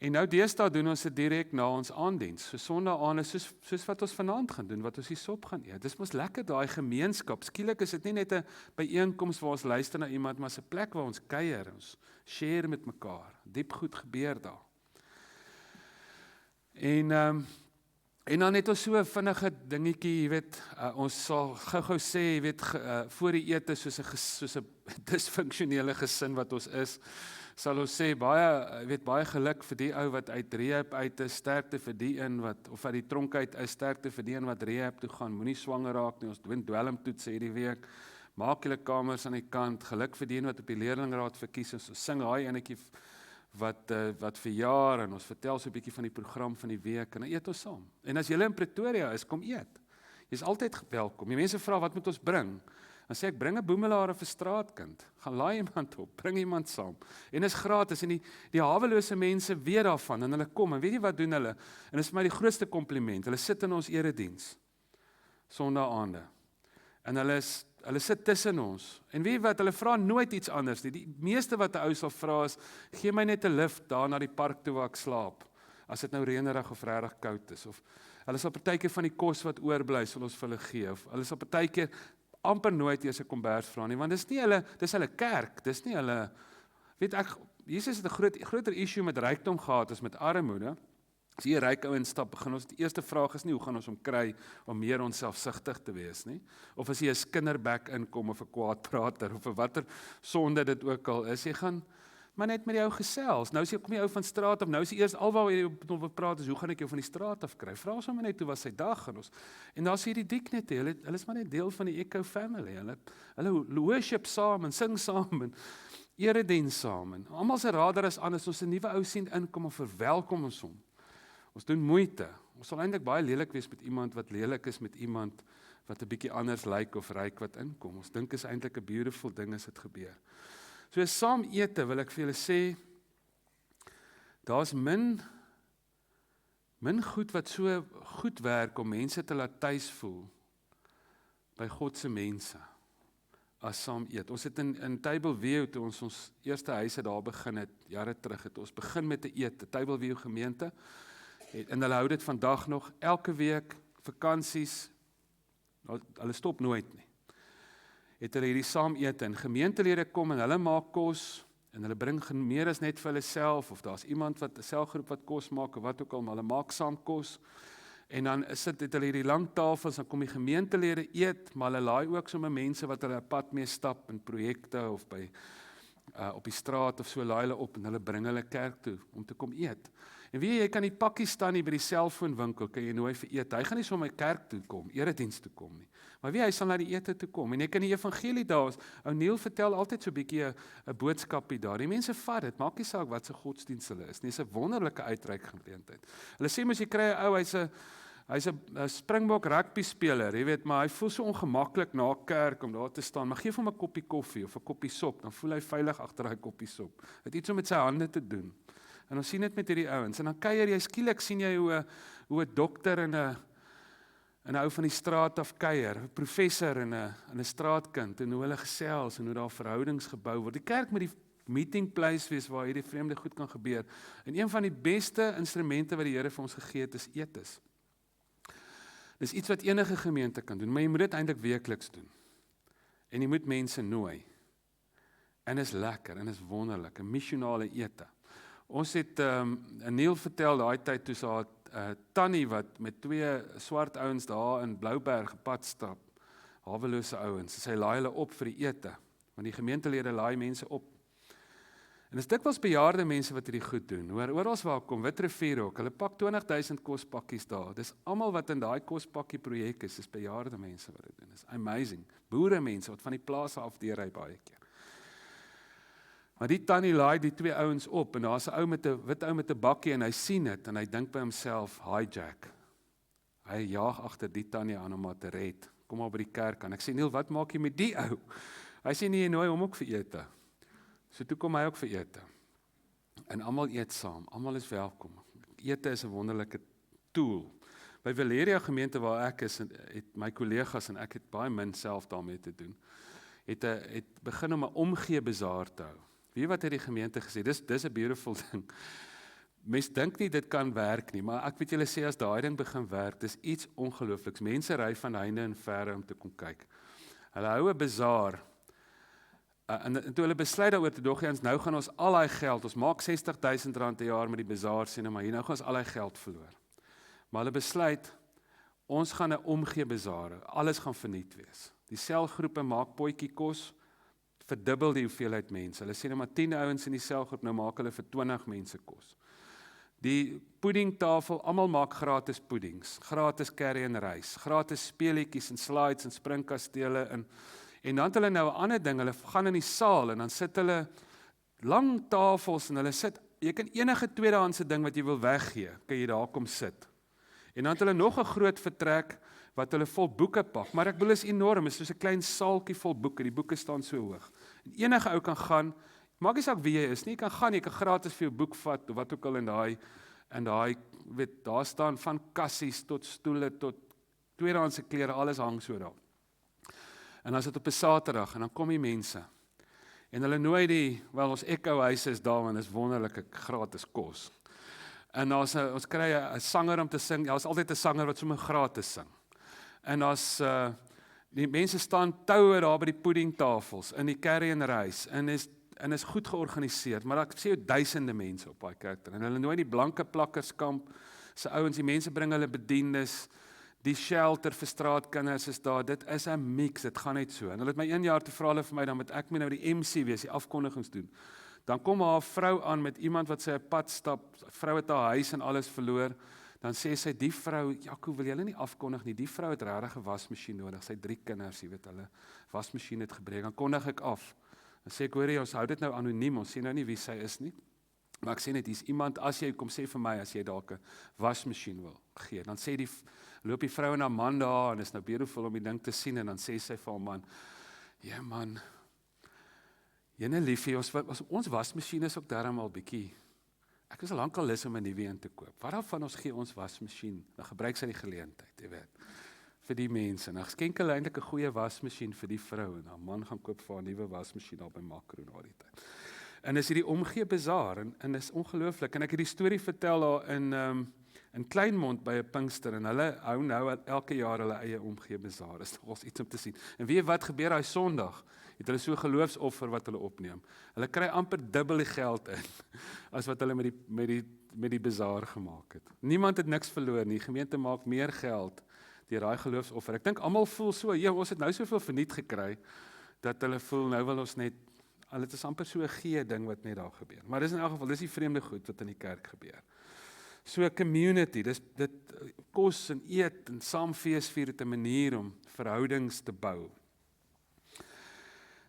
En nou deesdae doen ons dit direk na ons aanddiens. So Sondae soos wat ons vanaand gaan doen, wat ons die sop gaan eet. Dis mos lekker daai gemeenskap. Skielik is dit nie net 'n byeenkoms waar ons luister na iemand, maar 'n plek waar ons kuier, ons share met mekaar. Diep goed gebeur daar. En dan het ons so 'n vinnige dingetjie, jy weet, ons sal gou-gou sê, jy weet, voor die ete soos 'n disfunksionele gesin wat ons is, sal ons sê baie geluk vir die ou wat uit rehab uit is, sterkte vir die een wat of uit die tronk uit is, sterkte vir die een wat rehab toe gaan, moenie swanger raak nie, ons doen dwelmtoets hierdie week. Maak julle kamers aan die kant, geluk vir die een wat op die leerlingraad verkies is, ons sing daai enetjie wat verjaar en ons vertel so 'n bietjie van die program van die week en dan eet ons saam. En as jy in Pretoria is, kom eet. Jy's altyd welkom. Die mense vra wat moet ons bring? Dan sê ek, bring 'n boemelaar of 'n straatkind. Gaan laai iemand op, bring iemand saam. En is gratis en die hawelose mense weet daarvan en hulle kom en weet jy wat doen hulle? En dit is vir my die grootste kompliment. Hulle sit in ons erediens Sondae-aande. En hulle sit tussen ons. En weet jy wat, hulle vra nooit iets anders nie. Die meeste wat 'n ou sal vra is, gee my net 'n lift daar na die park toe waar ek slaap. As dit nou reënerig of regtig koud is. Of hulle sal partykeer van die kos wat oorbly, sal ons vir hulle gee. Of hulle sal partykeer amper nooit eers 'n kombers vra nie, want dis hulle kerk, dis nie hulle, weet ek, Jesus het 'n groter issue met rykdom gehad as met armoede. As jy 'n ryk ou instap, begin ons, die eerste vraag is nie, hoe gaan ons hom kry om meer onsselfsugtig te wees nie, of as jy 'n skinnerbek inkom, of 'n kwaadprater, of 'n watter sonde dit ook al is, jy gaan maar net met die ou gesels. Nou kom die ou van straat af, nou is die eers alwaar jy wil praat is, hoe gaan ek jou van die straat af kry? Vra sommer net, hoe was sy dag? En daar's hierdie dignity, hulle is maar net deel van die Ekko family, hulle worship saam en sing saam en erediens saam en almal se radar is aan as ons 'n nuwe ou sien inkom of verwelkom ons hom. Ons doen moeite. Ons sal eintlik baie lelik wees met iemand wat lelik is met iemand wat 'n bietjie anders lyk of ryk wat inkom. Ons dink is eintlik 'n beautiful ding as dit gebeur. So saam ete wil ek vir julle sê, daar's min goed wat so goed werk om mense te laat tuis voel by God se mense as saam eet. Ons het in Tableview, toe ons eerste huise daar begin het, jare terug het, ons begin met 'n eet, 'n Tableview gemeente, en hulle hou dit vandag nog, elke week, vakansies, hulle stop nooit nie. Het hulle hierdie saam eet, en gemeentelede kom en hulle maak kos, en hulle bring meer as net vir hulle self, of daar's iemand wat 'n selgroep wat kos maak, of wat ook al, maar hulle maak saam kos, en dan het hulle hierdie lang tafels, dan kom die gemeentelede eet, maar hulle laai ook sommer mense wat hulle 'n pad mee stap in projekte, of by op die straat, of so laai hulle op, en hulle bring hulle kerk toe, om te kom eet. En weet jy kan die pakkie staan nie by die selfoonwinkel, kan jy nooi vir eet, hy gaan nie sommer kerk toe kom, erediens toe kom nie, maar wie hy sal na die ete toe kom, en jy kan die evangelie daar, ou Neil vertel altyd so 'n bietjie 'n boodskapie daar, die mense vat dit, maak nie saak wat se godsdiens hulle is nie, is 'n wonderlike uitreik geleentheid. Hulle sê mos jy kry 'n ou, hy's 'n Springbok rugby speler, jy weet, maar hy voel so ongemaklik na kerk om daar te staan, maar geef hom 'n koppie koffie of 'n koppie sop, dan voel hy veilig agter daai koppie sop. Het iets om met sy hande te doen. En ons sien dit met hierdie ouens, en dan kuier jy skielik sien jy hoe 'n dokter en 'n ou van die straat af kuier, 'n professor en 'n straatkind, en hoe hulle gesels en hoe daar verhoudings gebou word. Die kerk moet die meeting place wees waar hierdie vreemde goed kan gebeur. En een van die beste instrumente wat die Here vir ons gegee het, is etes. Dis iets wat enige gemeente kan doen, maar jy moet dit eintlik weekliks doen. En jy moet mense nooi. En is lekker, en is wonderlik, 'n missionale ete. Ons het, Neil vertel daai tyd toe sy tannie wat met 2 swart ouens daar in Blouberg pad stap, hawelose ouens, sy laai hulle op vir die ete, want die gemeentelede laai mense op. En dis dikwels bejaarde mense wat hierdie goed doen, oral waar kom, Witrivier ook, hulle pak 20.000 kospakkies daar, dis almal wat in daai kospakkie projek is bejaarde mense wat dit doen, dis amazing, boere mense wat van die plase af deurry baie keer. Maar die tannie laai die 2 ouens op, en daar's 'n ou met 'n wit ou met 'n bakkie, en hy sien dit, en hy dink by homself, hijack. Hy jaag agter die tannie aan om haar te red. Kom maar by die kerk aan. Ek sê, Neil, wat maak jy met die ou? Hy sê, nee, jy nooi hom ook vir ete. So toe kom hy ook vir ete. En almal eet saam, almal is welkom. Ete is 'n wonderlike tool. By Valeria gemeente waar ek is, het my kollegas, en ek het baie min self daarmee te doen, het begin om 'n omgee bazaar te hou. Wie wat het die gemeente gesê, dis 'n beautiful ding. Mens dink nie dit kan werk nie, maar ek weet julle sê as daai ding begin werk, dis iets ongeloofliks. Mense ry van heinde en verre om te kom kyk. Hulle hou 'n bazaar, en toe hulle besluit daaroor te dog, nou gaan ons al daai geld, ons maak R60.000 'n jaar met die bazaar, sê nou maar hier, nou gaan ons al daai geld verloor. Maar hulle besluit, ons gaan 'n omgee bazaar hou, alles gaan verniet wees. Die selgroepe maak potjie kos, verdubbel die hoeveelheid mense. Hulle sê nou maar 10 ouens in die selgroep, nou maak hulle vir 20 mense kos. Die puddingtafel, almal maak gratis puddings, gratis curry en rys, gratis speelietjies en slides en springkastele, en dan het hulle nou 'n ander ding, hulle gaan in die saal, en dan sit hulle lang tafels, en hulle sit, jy kan enige tweedehandse ding wat jy wil weggee, kan jy daar kom sit. En dan het hulle nog 'n groot vertrek, wat hulle vol boeke pak, maar ek bedoel is enorm, is soos 'n klein saaltjie vol boeke, die boeke staan so hoog. En enige ou kan gaan, maak nie saak wie jy is nie, jy kan gaan, jy kan gratis vir jou boek vat, of wat ook al in daai, weet, daar staan van kassies, tot stoele, tot tweedehandse klere, alles hang so daar. En dan is dit op 'n Saterdag, en dan kom die mense, en hulle nooi ons Echo huise is daar, en is wonderlike gratis kos. En ons kry 'n sanger om te sing, daar's altyd 'n sanger wat sommer gratis sing. En die mense staan toue daar by die puddingtafels, in die curry en rys, en is goed georganiseer, maar ek sê duisende mense op daai kerk, en hulle nooi die blanke plakkerskamp, se ouens, die mense bring hulle bediendes, die shelter vir straatkinders is daar, dit is 'n mix, dit gaan net so, en hulle het my 1 jaar te vra hulle vir my, dan moet ek nou die MC wees, die afkondigings doen, dan kom haar vrou aan met iemand wat sy 'n pad stap, vrou het haar huis en alles verloor, dan sê sy, die vrou, Jaco, wil julle nie afkondig nie, die vrou het regtig 'n wasmasjien nodig, sy het 3 kinders, jy weet, hulle wasmasjien het gebreek, dan kondig ek af, dan sê ek, hoor, ons hou dit nou anoniem, ons sê nou nie wie sy is nie, maar ek sê net, hier's iemand, as jy kom sê vir my, as jy dalk 'n wasmasjien wil gee, dan sê loop die vrou en haar man daar, en is nou beautiful om die ding te sien, en dan sê sy vir haar man, ja man, jyne liefie, ons wasmasjien is ook darm al bietjie Ek is al lankal lus om 'n nuwe een te koop. Wat daarvan ons gee ons wasmasjien, dan gebruik sy die geleentheid, jy weet. Vir die mense. Dan skenk hulle eintlik 'n goeie wasmasjien vir die vrou en haar man gaan koop vir haar 'n nuwe wasmasjien daar by Makro na die tyd. En is hierdie omgee bazaar en is ongelooflik. En ek het die storie vertel daar in Kleinmond by 'n Pinkster en hulle hou nou elke jaar hulle eie omgee bazaar. Is nogals iets om te sien. En weet jy wat gebeur daai Sondag? Het hulle so 'n geloofsoffer wat hulle opneem. Hulle kry amper dubbel die geld in as wat hulle met die bazaar gemaak het. Niemand het niks verloor nie. Die gemeente maak meer geld deur daai geloofsoffer. Ek dink almal voel so, ons het nou soveel verniet gekry dat hulle voel nou wil ons net dit is amper so 'n gee ding wat net daar gebeur. Maar dis in elk geval, dis die vreemde goed wat in die kerk gebeur. So 'n community, dit kos en eet en saam feesvier het 'n manier om verhoudings te bou.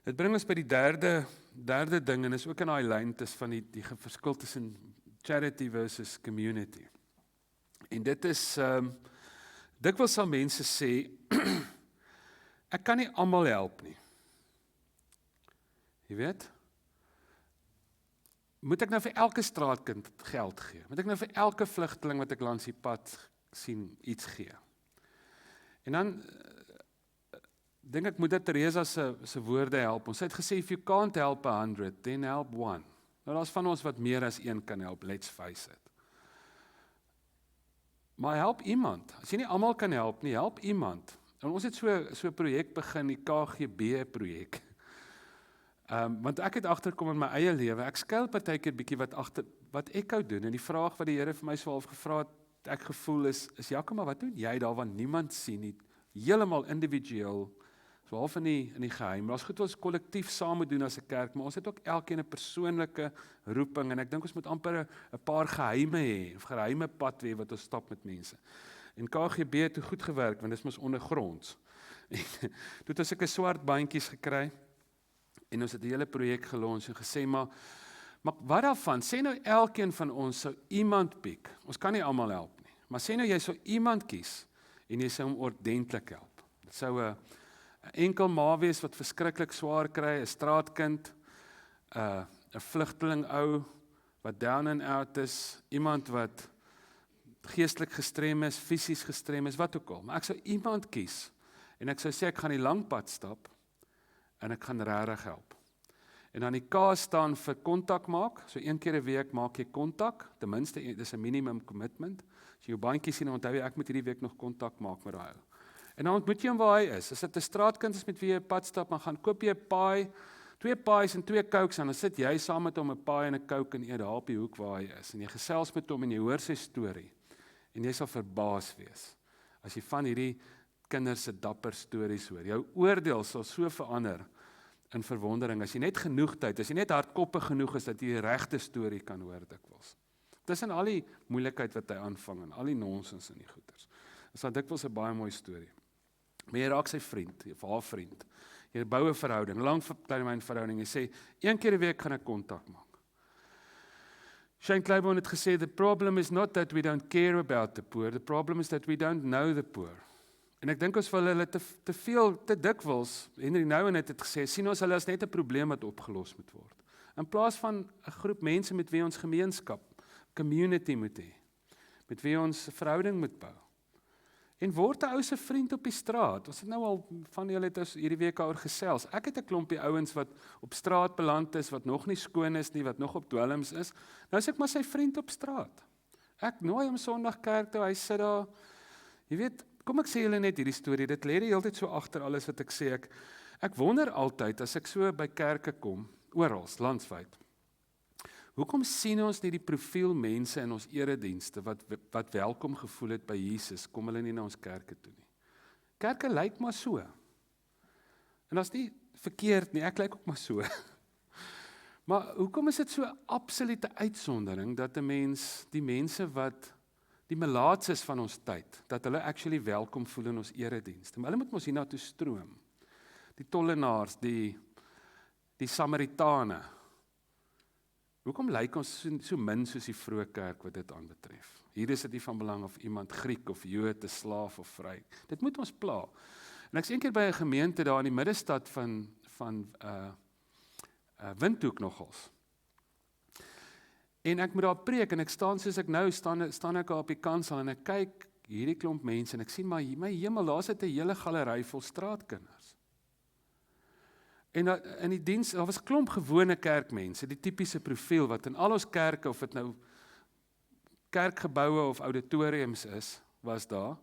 Dit bring ons by die derde ding en is ook in daai lyn van die verskil tussen charity versus community. En dit is dikwels sal mense sê ek kan nie almal help nie. Jy weet? Moet ek nou vir elke straatkind geld gee? Moet ek nou vir elke vlugteling wat ek langs die pad sien iets gee? En dan dink ek Moeder Teresa se woorde help ons. Sy het gesê if you can't help 100, then help 1. Nou daar's van ons wat meer as een kan help, let's face it. Maar help iemand. As jy nie almal kan help nie, help iemand. En ons het so 'n projek begin, die KGB projek. Want ek het agterkom in my eie lewe, ek skuil partykeer bietjie wat ek wou doen, en die vraag wat die Here vir my so half gevra het, ek gevoel is Jakob, maar wat doen jy daar want niemand sien nie, heeltemal individueel, so half in die geheim, maar ons goed ons kollektief saam moet doen as 'n kerk, maar ons het ook elkeen 'n persoonlike roeping, en ek dink ons moet amper 'n paar geheime hê, of geheime pad hê wat ons stap met mense. En KGB het toe goed gewerk, want dit is mos ondergronds. Toe het ons 'n swart bandjies gekry, en ons het die hele projek gelons en gesê, maar wat daarvan, sê nou elkeen van ons sou iemand piek, ons kan nie almal help nie, maar sê nou jy sou iemand kies, en jy sou hom ordentlik help. Dit sou 'n enkel ma wees wat verskriklik swaar kry, 'n straatkind, 'n vlugteling ou, wat down and out is, iemand wat geestelik gestrem is, fisies gestrem is, wat ook al, maar ek sou iemand kies, en ek sou sê ek gaan die lang pad stap, en ek gaan regtig help. En dan die K staan vir kontak maak, so 1 keer 'n week maak jy kontak, ten minste, dis 'n minimum commitment, as jy jou bandjie sien, onthou jy, ek moet hierdie week nog kontak maak met daai ou. En dan ontmoet jy hom waar hy is, as dit 'n straatkind is met wie jy 'n pad stap, dan gaan koop jy 'n paai, 2 paais en 2 cokes, en dan sit jy saam met hom 'n paai en 'n coke en eet daar op die hoek waar hy is, en jy gesels met hom en jy hoor sy storie, en jy sal verbaas wees, as jy van hierdie kinders se dapper stories hoor. Jou oordeel sal so verander in verwondering, as jy net genoeg tyd, as jy net hardkoppig genoeg is, dat jy die regte storie kan hoor dikwels. Tussen al die moeilikheid wat hy aanvang, en al die nonsens en die goeters. Is dat dikwels 'n baie mooi storie. Maar jy raak sy vriend, of haar vriend. Jy bou 'n verhouding, langtermyn verhouding, jy sê, 1 keer 'n week gaan ek kontak maak. Shane Claiborne het gesê, the problem is not that we don't care about the poor, the problem is that we don't know the poor. En ek dink ons wil hulle te dikwels, Henry Nouwen het gesê, sien ons hulle as net 'n probleem wat opgelos moet word. In plaas van 'n groep mense met wie ons gemeenskap, community moet hê, met wie ons 'n verhouding moet bou. En word 'n ou se vriend op die straat. Ons het nou al van julle het ons hierdie week oor gesels. Ek het 'n klompie ouens wat op straat beland is, wat nog nie skoon is nie, wat nog op dwelms is. Nou sê ek maar sy vriend op straat. Ek nooi hom Sondag kerk toe, hy sit daar. Jy weet, kom ek sê julle net hierdie storie, dit lê die hele tyd so agter alles wat ek sê. Ek wonder altyd, as ek so by kerke kom, oral, landwyd, hoekom sien ons nie die profiel mense in ons eredienste, wat welkom gevoel het by Jesus, kom hulle nie na ons kerke toe nie. Kerke lyk maar so. En dat is nie verkeerd nie, ek lyk ook maar so. Maar hoekom is dit so 'n absolute uitsondering, dat 'n mens, die mense wat die melaatses van ons tyd, dat hulle actually welkom voel in ons eredienste. Maar hulle moet mos hiernatoe stroom. Die tollenaars, die Samaritane. Hoekom lyk ons so min soos die vroeë kerk wat dit aanbetref? Hier is dit nie van belang of iemand Griek of Jood, 'n slaaf of vry. Dit moet ons pla. En ek's eendag by 'n gemeente daar in die middestad van Windhoek nogals. En ek moet daar preek, en ek staan soos ek nou, staan ek daar op die kansel, en ek kyk hierdie klomp mense, en ek sien maar, my hemel, daar sit 'n hele galery vol straatkinders. En in die diens, daar was klomp gewone kerkmense, die tipiese profiel, wat in al ons kerke, of dit nou kerkgeboue of auditoriums is, was daar,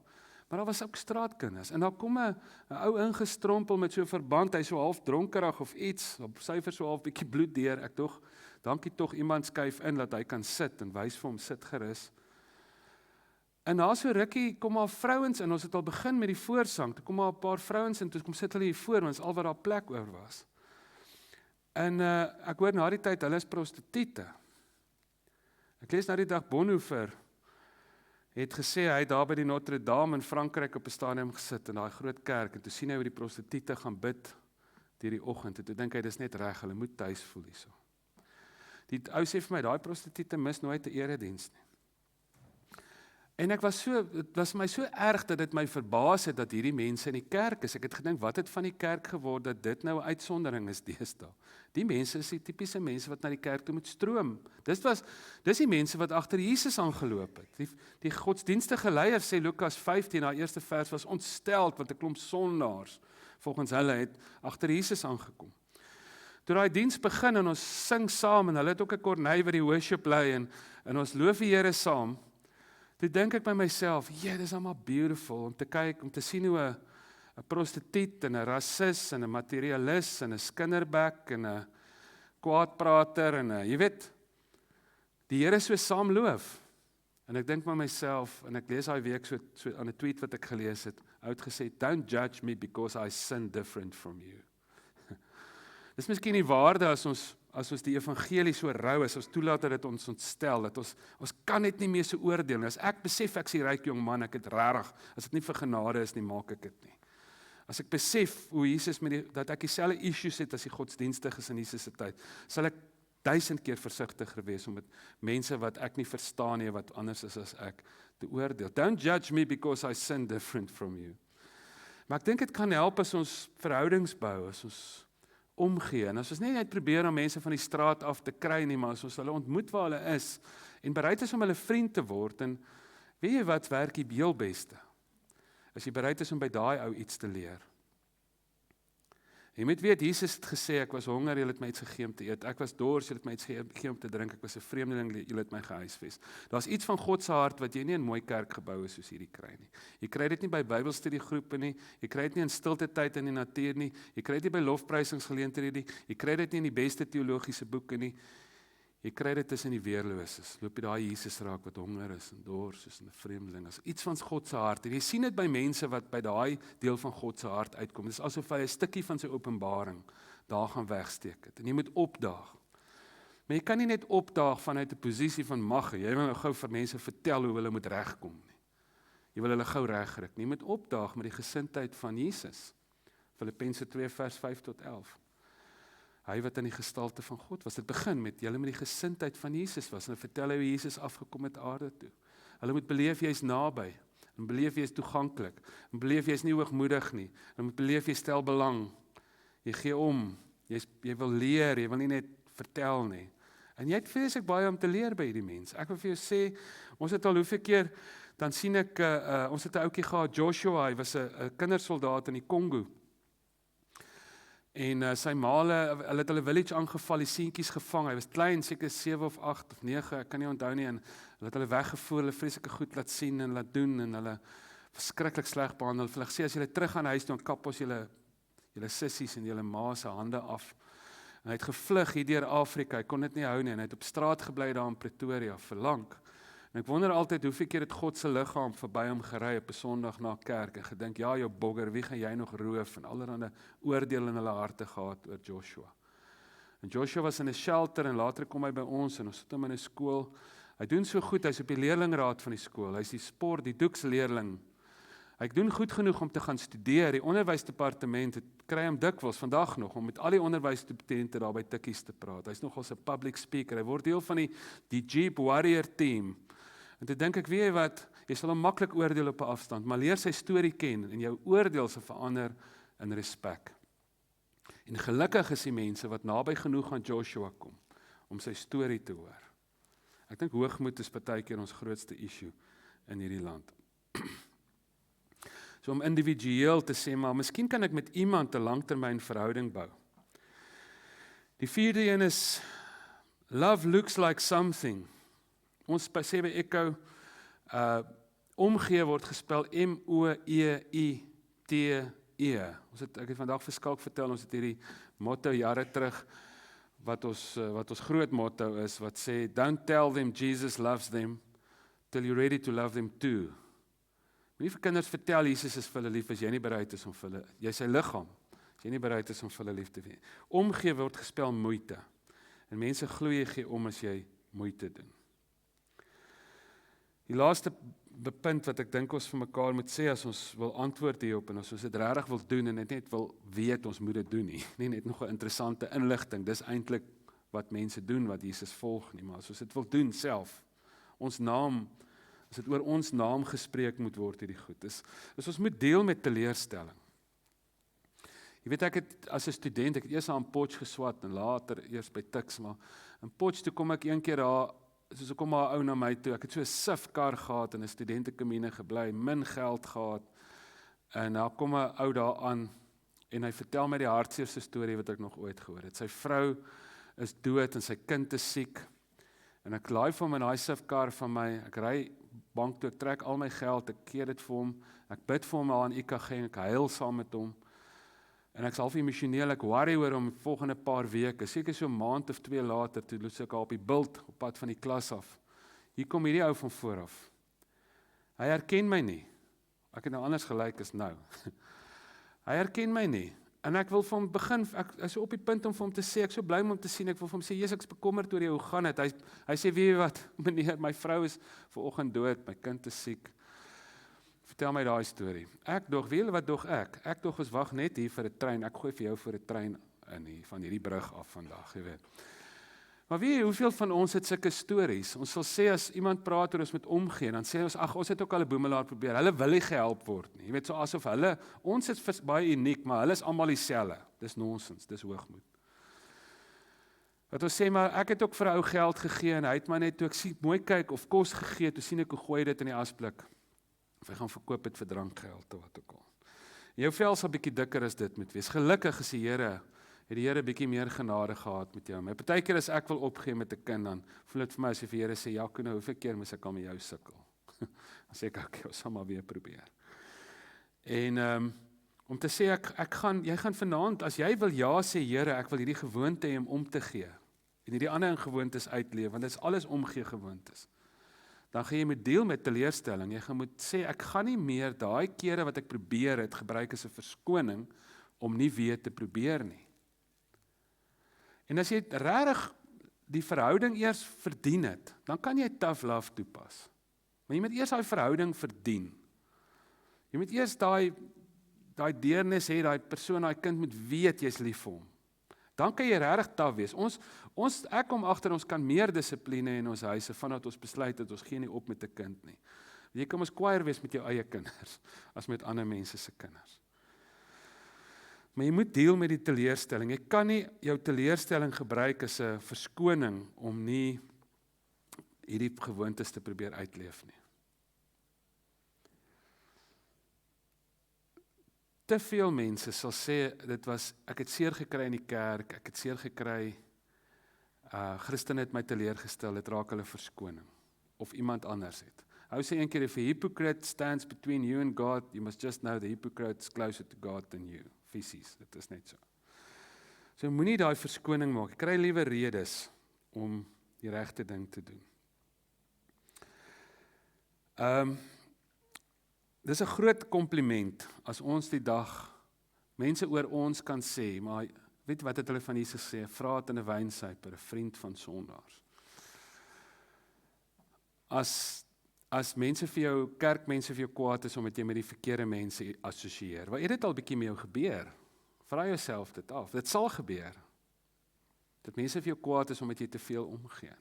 maar daar was ook straatkinders, en daar kom 'n ou ingestrompel met so 'n verband, hy so half dronkerig of iets, op syfer so half bietjie bloed deur, ek tog, dankie tog iemand skuif in, dat hy kan sit, en wys vir hom, sit gerus. En na so rukkie, kom maar vrouens in, ons het al begin met die voorsang, toe kom maar 'n paar vrouens in, toe kom sit hulle hier voor, want is al wat daar plek oor was. En ek hoor na die tyd, hulle is prostituie. Ek lees na die dag, Bonhoeffer het gesê, hy het daar by die Notre Dame in Frankryk op 'n stadium gesit, in daai groot kerk, en toe sien hy hoe die prostituie gaan bid, deur die oggend, en toe dink hy, dis net reg, hulle moet tuis voel hierso. Die ou sê vir my, daai prostituie mis nooit 'n erediens nie. En dit was my so erg dat dit my verbaas het dat hierdie mense in die kerk is. Ek het gedink, wat het van die kerk geword dat dit nou 'n uitsondering is deesdae? Die mense is die tipiese mense wat na die kerk toe moet stroom. Dis die mense wat agter Jesus aangeloop het. Die godsdienstige leiers, sê Lukas 15, na eerste vers, was ontsteld want 'n klomp sondaars volgens hulle het agter Jesus aangekom. Toe daai diens begin en ons sing saam, en hulle het ook 'n kornei wat die worship lei, en ons loof die Here saam, toe dink ek by myself, dis almal beautiful, om te kyk, om te sien hoe 'n prostituut, en 'n rasis, en 'n materialis, en 'n skinderbek, en 'n kwaadprater, en 'n, jy weet, die Here so saam loof. En ek dink by myself, en ek lees daai week so aan 'n tweet wat ek gelees het, hy het gesê, don't judge me because I sin different from you. Dis miskien die waarde as ons die evangelie so rou is, ons toelaat dat dit ons ontstel, dat ons kan net nie meer so oordeel nie. As ek besef ek is die ryk jong man, ek het regtig, as dit nie vir genade is nie, maak ek dit nie. As ek besef hoe Jesus dat ek dieselfde issues het as die godsdienstiges in Jesus se tyd, sal ek 1000 keer versigtiger wees om met mense wat ek nie verstaan nie, wat anders is as ek, te oordeel. Don't judge me because I sin different from you. Maar ek dink dit kan help as ons verhoudings bou, as ons omgee, en as ons net probeer om mense van die straat af te kry nie, maar as ons hulle ontmoet waar hulle is, en bereid is om hulle vriend te word, en weet jy wat werk die heel beste? As jy bereid is om by daai ou iets te leer. Jy moet weet, Jesus het gesê, ek was honger, julle het my iets gegee om te eet, ek was dors, julle het my iets gegee om te drink, ek was 'n vreemdeling, julle het my gehuisves. Daar's iets van God se hart wat jy nie in mooi kerkgeboue soos hierdie kry nie. Jy kry dit nie by Bybelstudiegroepe nie, jy kry dit nie in stilte tyd in die natuur nie, jy kry dit nie by lofprysingsgeleenthede nie, jy kry dit nie in die beste teologiese boeke nie, jy kry dit tussen die weerloses. Loop jy daai Jesus raak wat honger is en dors is en 'n vreemdeling is. Iets van God se hart. En jy sien dit by mense wat by daai deel van God se hart uitkom. Dit is asof hy 'n stukkie van sy openbaring daar gaan wegsteek het. En jy moet opdaag. Maar jy kan nie net opdaag vanuit 'n posisie van mag. Jy wil nou gou vir mense vertel hoe hulle moet regkom nie. Jy wil hulle gou regryk. Jy moet opdaag met die gesindheid van Jesus. Filippense 2 vers 5 tot 11. Hy wat in die gestalte van God was. Dit begin met julle met die gesindheid van Jesus was. En hy vertel hoe Jesus afgekom het aarde toe. Hulle moet beleef jy is naby. En beleef jy is toeganklik. En beleef jy is nie hoogmoedig nie. En moet beleef jy stel belang. Jy gee om. Jy wil leer, jy wil nie net vertel nie. En jy het vreeslik baie om te leer by hierdie mense. Ek wil vir jou sê, ons het al hoeveel keer, dan sien ek, ons het 'n ouetjie gehad, Joshua, hy was 'n kindersoldaat in die Kongo. En sy maale, hulle het hulle village aangeval, die seentjies gevang, hy was klein, seker 7 of 8 of 9, ek kan nie onthou nie, en hulle het hulle weggevoer, hulle vreeslike goed laat sien en laat doen, en hulle verskriklik sleg behandel, hulle sê, as julle terug gaan huis toe, dan kap ons julle sissies en julle ma se hande af. En hy het gevlug hier deur Afrika, hy kon dit nie hou nie, en hy het op straat gebly daar in Pretoria, vir lank. En ek wonder altyd, hoeveel keer het God se liggaam verby hom gery op 'n Sondag na kerk, en gedink, ja jou bogger, wie gaan jy nog roof, en allerhande oordeel in hulle harte gehad oor Joshua. En Joshua was in 'n shelter, en later kom hy by ons, en ons sit hom in 'n skool, hy doen so goed, hy's op die leerlingraad van die skool, hy's die sport, die doeksleerling, hy doen goed genoeg om te gaan studeer, die onderwysdepartement het kry hom dikwels vandag nog, om met al die onderwysstudente daar by tikkies te praat, hy's nogals 'n public speaker, hy word deel van die Jeep Warrior team. En toe dink ek, weet jy wat, jy sal hom maklik oordeel op 'n afstand, maar leer sy storie ken, en jou oordeel sal verander in respek. En gelukkig is die mense wat naby genoeg aan Joshua kom, om sy storie te hoor. Ek dink hoogmoed is partykeer ons grootste issue in hierdie land. So om individueel te sê, maar miskien kan ek met iemand 'n langtermyn verhouding bou. Die vierde een is, love looks like something. Ons sê by Echo, omgee word gespel M-O-E-I-T-E. Ek het vandag vir Skalk vertel, ons het hierdie motto jare terug, wat ons groot motto is, wat sê, don't tell them Jesus loves them, till you're ready to love them too. Moenie vir kinders vertel, Jesus is vir hulle lief, as jy nie bereid is om vir hulle, jy is sy liggaam, as jy nie bereid is om vir hulle lief te wees. Omgee word gespel moeite, en mense glo jy gee om as jy moeite doen. Die laaste punt wat ek dink ons vir mekaar moet sê, as ons wil antwoord hierop, en as ons dit regtig wil doen, en net wil weet, ons moet dit doen nie net nog 'n interessante inligting, dis eintlik wat mense doen, wat Jesus volg nie, maar as ons dit wil doen self, ons naam, as dit oor ons naam gespreek moet word hierdie goed, is ons moet deel met teleurstelling. Jy weet, ek het as 'n student, ek het eers aan Potch geswat, en later eers by Tuks, maar in Potch toe kom ek een keer daar, soos kom maar 'n ou na my toe, ek het so 'n sifkar gehad, in 'n studentekamine gebly, min geld gehad, en daar kom 'n ou daar aan, en hy vertel my die hartseerste storie wat ek nog ooit gehoor het. Sy vrou is dood, en sy kind is siek, en ek laai vir hom in daai sifkar van my, ek ry bank toe, ek trek al my geld, ek gee dit vir hom, ek bid vir hom al aan IKG, en ek huil saam met hom, en ek is half emosioneel, ek worry oor hom volgende paar weke, seker so 'n maand of 2 later, toe loos ek al op die bult, op pad van die klas af. Hier kom hierdie ou van vooraf. Hy herken my nie. Ek het nou anders gelyk as nou. Hy herken my nie. En ek wil vir hom begin, ek is so op die punt om vir hom te sê, ek so bly om hom te sien, ek wil vir hom sê, Jesus, ek is bekommerd oor jou, hoe gaan dit? Hy sê, weet jy wat, meneer, my vrou is vanoggend dood, my kind is siek. Vertel my daai storie. Ek dog, weet jy wat dog ek? Ek dog, ons wag net hier vir 'n trein, ek gooi vir jou vir 'n trein in hier, van hierdie brug af vandag, jy weet. Maar weet jy, hoeveel van ons het sulke stories? Ons sal sê, as iemand praat oor ons moet omgee, dan sê ons, ag, ons het ook al 'n boemelaar probeer, hulle wil nie gehelp word nie. Jy weet, so asof hulle, ons is baie uniek, maar hulle is almal dieselfde. Dis nonsens, dis hoogmoed. Wat ons sê, maar ek het ook vir 'n ou geld gegee, en hy het maar net, toe ek sien, mooi kyk, of kos gegee, toe sien ek hoe gooi dit in die asblik. Of hy gaan verkoop het vir drankgeld, of wat ook al. Jou vel sal bietjie dikker as dit moet wees. Gelukkig is die Here bietjie meer genade gehad met jou. My partykeer as ek wil opgee met 'n kind, dan voel dit vir my asof die Here sê, ja, nou, hoeveel keer moet ek al met jou sukkel? Dan sê ek, okay, ons sal maar weer probeer. En om te sê, jy gaan vanaand, as jy wil ja sê, Here, ek wil hierdie gewoonte hê om te gee, en hierdie ander gewoontes uitleef, want dit is alles omgee gewoontes. Dan gaan jy moet deel met teleurstelling. Jy gaan moet sê, ek gaan nie meer daai kere wat ek probeer het, gebruik as 'n verskoning, om nie weer te probeer nie. En as jy regtig die verhouding eers verdien het, dan kan jy tough love toepas. Maar jy moet eers daai verhouding verdien. Jy moet eers daai deernis hê, daai persoon, daai kind moet weet jy's lief vir hom. Dan kan jy regtig tough wees. Ek kom agter, ons kan meer dissipline in ons huise, vandat ons besluit dat ons gee nie op met 'n kind nie. Jy kan mos kwaaier wees met jou eie kinders, as met ander mense se kinders. Maar jy moet deel met die teleurstelling. Jy kan nie jou teleurstelling gebruik as 'n verskoning om nie hierdie gewoontes te probeer uitleef nie. Te veel mense sal sê, ek het seer gekry in die kerk, ek het seer gekry, Christen het my teleurgestel, dit raak hulle verskoning, of iemand anders het. Hy sê een keer, if a hypocrite stands between you and God, you must just know the hypocrite is closer to God than you. Fisies, dit is net so. So moenie daai verskoning maak, ek kry liewe redes om die regte ding te doen. Dis 'n groot kompliment as ons die dag mense oor ons kan sê, maar weet wat het hulle van Jesus gesê? 'n vraat en 'n wynsuiper, 'n vriend van sondaars. As mense vir jou, kerkmense vir jou kwaad is omdat jy met die verkeerde mense assosieer, wat het dit al bietjie met jou gebeur? Vra jouself dit af. Dit sal gebeur. Dat mense vir jou kwaad is omdat jy te veel omgee.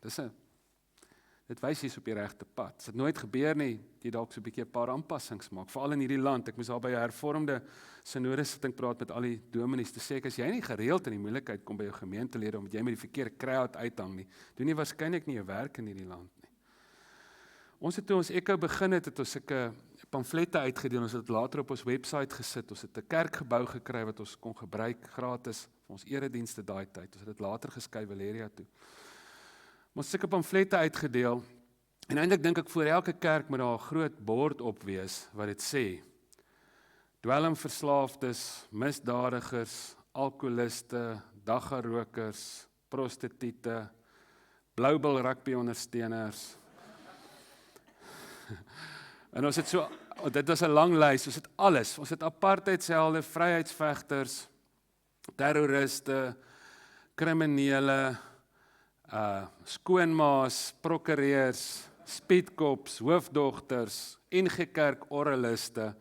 Dit wys jy's op die regte pad. As dit nooit gebeur nie, jy dalk so 'n bietjie 'n paar aanpassings maak, veral in hierdie land. Ek moes al by 'n hervormde sinode sitting praat met al die dominees, te sê ek, as jy nie gereeld in die moeilikheid kom by jou gemeentelede, omdat jy met die verkeerde crowd uithang nie, doen jy waarskynlik nie jou werk in hierdie land nie. Ons het toe ons Echo begin het ons sulke pamflette uitgedeel, ons het dit later op ons website gesit, ons het 'n kerkgebou gekry wat ons kon gebruik gratis vir ons eredienste daai tyd, ons het dit later geskuif Valeria toe. Ons sulke pamflette uitgedeel, en eintlik dink ek voor elke kerk moet daar 'n groot bord op wees wat dit sê, dwelmverslaafdes, misdadigers, alkoholiste, daggarokers, prostituie, Bloubil rugby ondersteuners. En ons het so, dit was 'n lang lys, ons het alles, ons het apartheidshelde, vryheidsvegters, terroriste, kriminele, skoonmaas, prokureurs, speedkops, hoofdogters, NG Kerk oraliste.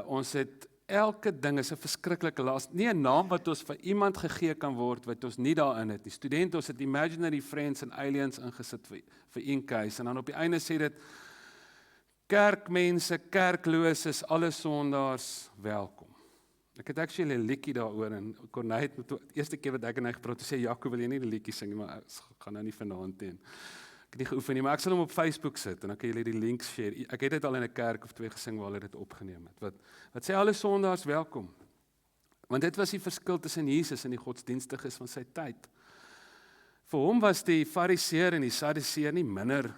Ons het elke ding is 'n verskriklike las. Nie 'n naam wat ons vir iemand gegee kan word wat ons nie daarin het nie. Studente, ons het imaginary friends en aliens ingesit vir een case, en dan op die einde sê dit kerkmense, kerklooses, alle sondaars welkom. Ek het actually 'n liedjie daaroor, en Corneille het die eerste keer wat ek en hy gepraat het, sê Jaco, wil jy nie die liedjie sing nie, maar ek gaan nou nie vanaand teen. Ek het nie geoefen nie, maar ek sal hom op Facebook sit en dan kan julle die links share. Ek het dit al in 'n kerk of 2 gesing waar hulle dit opgeneem het. Wat sê alle sondaars welkom. Want dit was die verskil tussen Jesus en die godsdienstiges van sy tyd. Vir hom was die Fariseer en die Sadduseer nie minder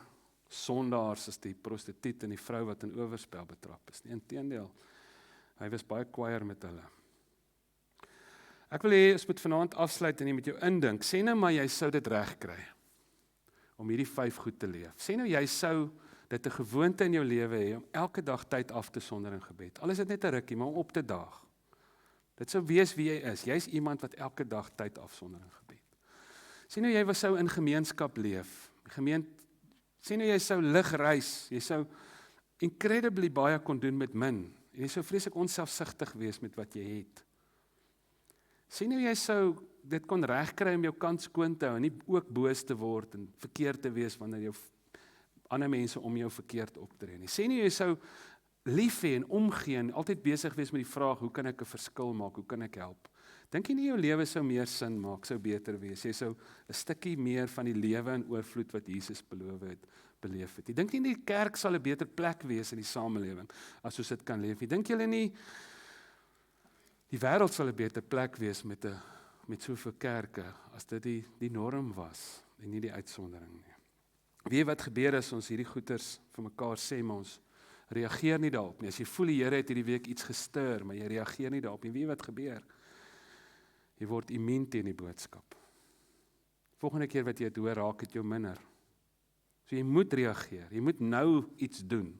sondaars as die prostituut en die vrou wat in oorspel betrap is nie. Inteendeel, hy was baie kwaier met hulle. Ek wil hê ons moet vanaand afsluit en jy met jou indink. Sê nou maar jy sou dit regkry om hierdie 5 goed te leef. Sê nou jy sou dit 'n gewoonte in jou lewe hê om elke dag tyd af te sonder in gebed. Al is dit net 'n rukkie, maar om op te daag. Dit sou wees wie jy is. Jy's iemand wat elke dag tyd afsonder in gebed. Sê nou jy sou in gemeenskap leef. Sê nou jy sou lig reis. Jy sou incredibly baie kon doen met min. En jy sou vreeslik onselfsugtig wees met wat jy het. Sê nou jy sou dit kon regkry om jou kant skoon te hou en nie ook boos te word en verkeerd te wees wanneer jou ander mense om jou verkeerd optree nie. Sê nou jy sou lief hê en omgee en altyd besig wees met die vraag, hoe kan ek 'n verskil maak, hoe kan ek help? Dink jy nie jou lewe sou meer sin maak, sou beter wees? Jy sou 'n stukkie meer van die lewe in oorvloed wat Jesus beloof het, beleef het. Ek dink nie die kerk sal 'n beter plek wees in die samelewing as ons dit kan leef. Ek dink julle nie die wêreld sal 'n beter plek wees met soveel kerke as dit die norm was en nie die uitsondering nie. Weet wat gebeur as ons hierdie goeters vir mekaar sê, maar ons reageer nie daarop nie. As jy voel die Here het hierdie week iets gestuur, maar jy reageer nie daarop nie, weet wat gebeur? Jy word immuun teen die boodskap. Volgende keer wat jy dit hoor, raak dit jou minder. So jy moet reageer, jy moet nou iets doen.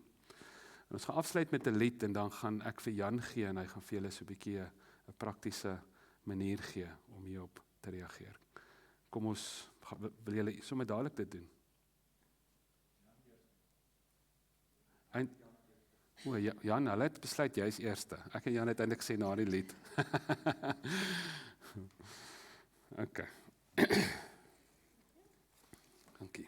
En ons gaan afsluit met 'n lied en dan gaan ek vir Jan gee en hy gaan vir julle so 'n bietjie 'n praktiese manier gee om hierop te reageer. Kom ons, wil julle sommer dadelik dit doen? Jan, hulle het besluit jy is eerste. Ek en Jan het eintlik gesê na die lied. Okay. Dankie.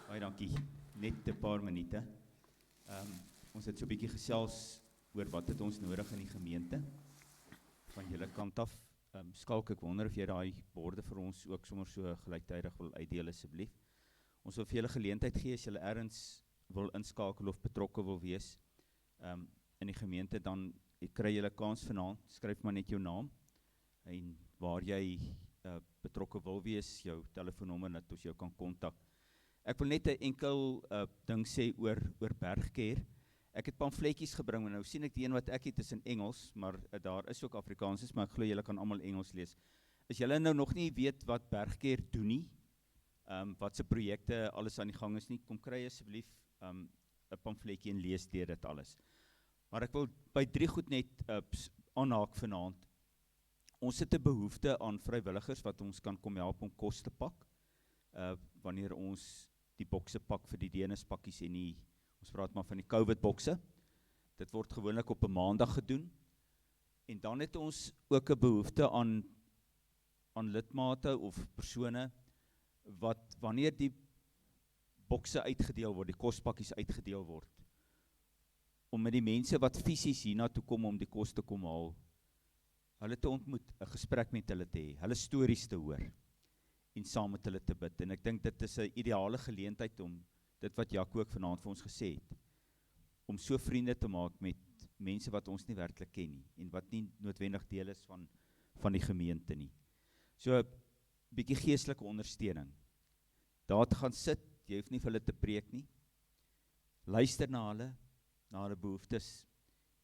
Baie dankie. Net 'n paar minute. Ons het so 'n bietjie gesels oor wat het ons nodig in die gemeente. Van julle kant af, Skalk, ek wonder of jy daai borde vir ons ook sommer so gelyktydig wil uitdeel asseblief. Ons wil vir julle geleentheid gee as julle ergens wil inskakel of betrokke wil wees in die gemeente, dan kry julle kans vanaand. Skryf maar net jou naam en waar jy betrokke wil wees, jou telefoonnommer dat ons jou kan kontak. Ek wil net 'n enkel ding sê oor Bergkeer. Ek het pamfletjies gebring, en nou sien ek die een wat ek het is in Engels, maar daar is ook Afrikaans, maar ek glo julle kan almal Engels lees. As julle nou nog nie weet wat Bergkeer doen nie, wat se projekte alles aan die gang is nie, kom kry asseblief 'n pamfletjie en lees deur dit alles. Maar ek wil by 3 goed net aanhaak vanaand. Ons het 'n behoefte aan vrywilligers wat ons kan kom help om kos te pak, wanneer ons die bokse pak vir die DNS-pakkies en ons praat maar van die COVID-bokse. Dit word gewoonlik op 'n maandag gedoen. En dan het ons ook 'n behoefte aan lidmate of persone wat wanneer die bokse uitgedeel word, die kospakkies uitgedeel word, om met die mense wat fisies hiernatoe kom om die kos te kom haal, hulle te ontmoet, 'n gesprek met hulle te hê, hulle stories te hoor en saam met hulle te bid. En ek dink dit is 'n ideale geleentheid om dit wat Jaco ook vanaand vir ons gesê het, om so vriende te maak met mense wat ons nie werklik ken nie en wat nie noodwendig deel is van die gemeente nie. So 'n bietjie geestelike ondersteuning. Daar te gaan sit, jy hoef nie vir hulle te preek nie. Luister na hulle behoeftes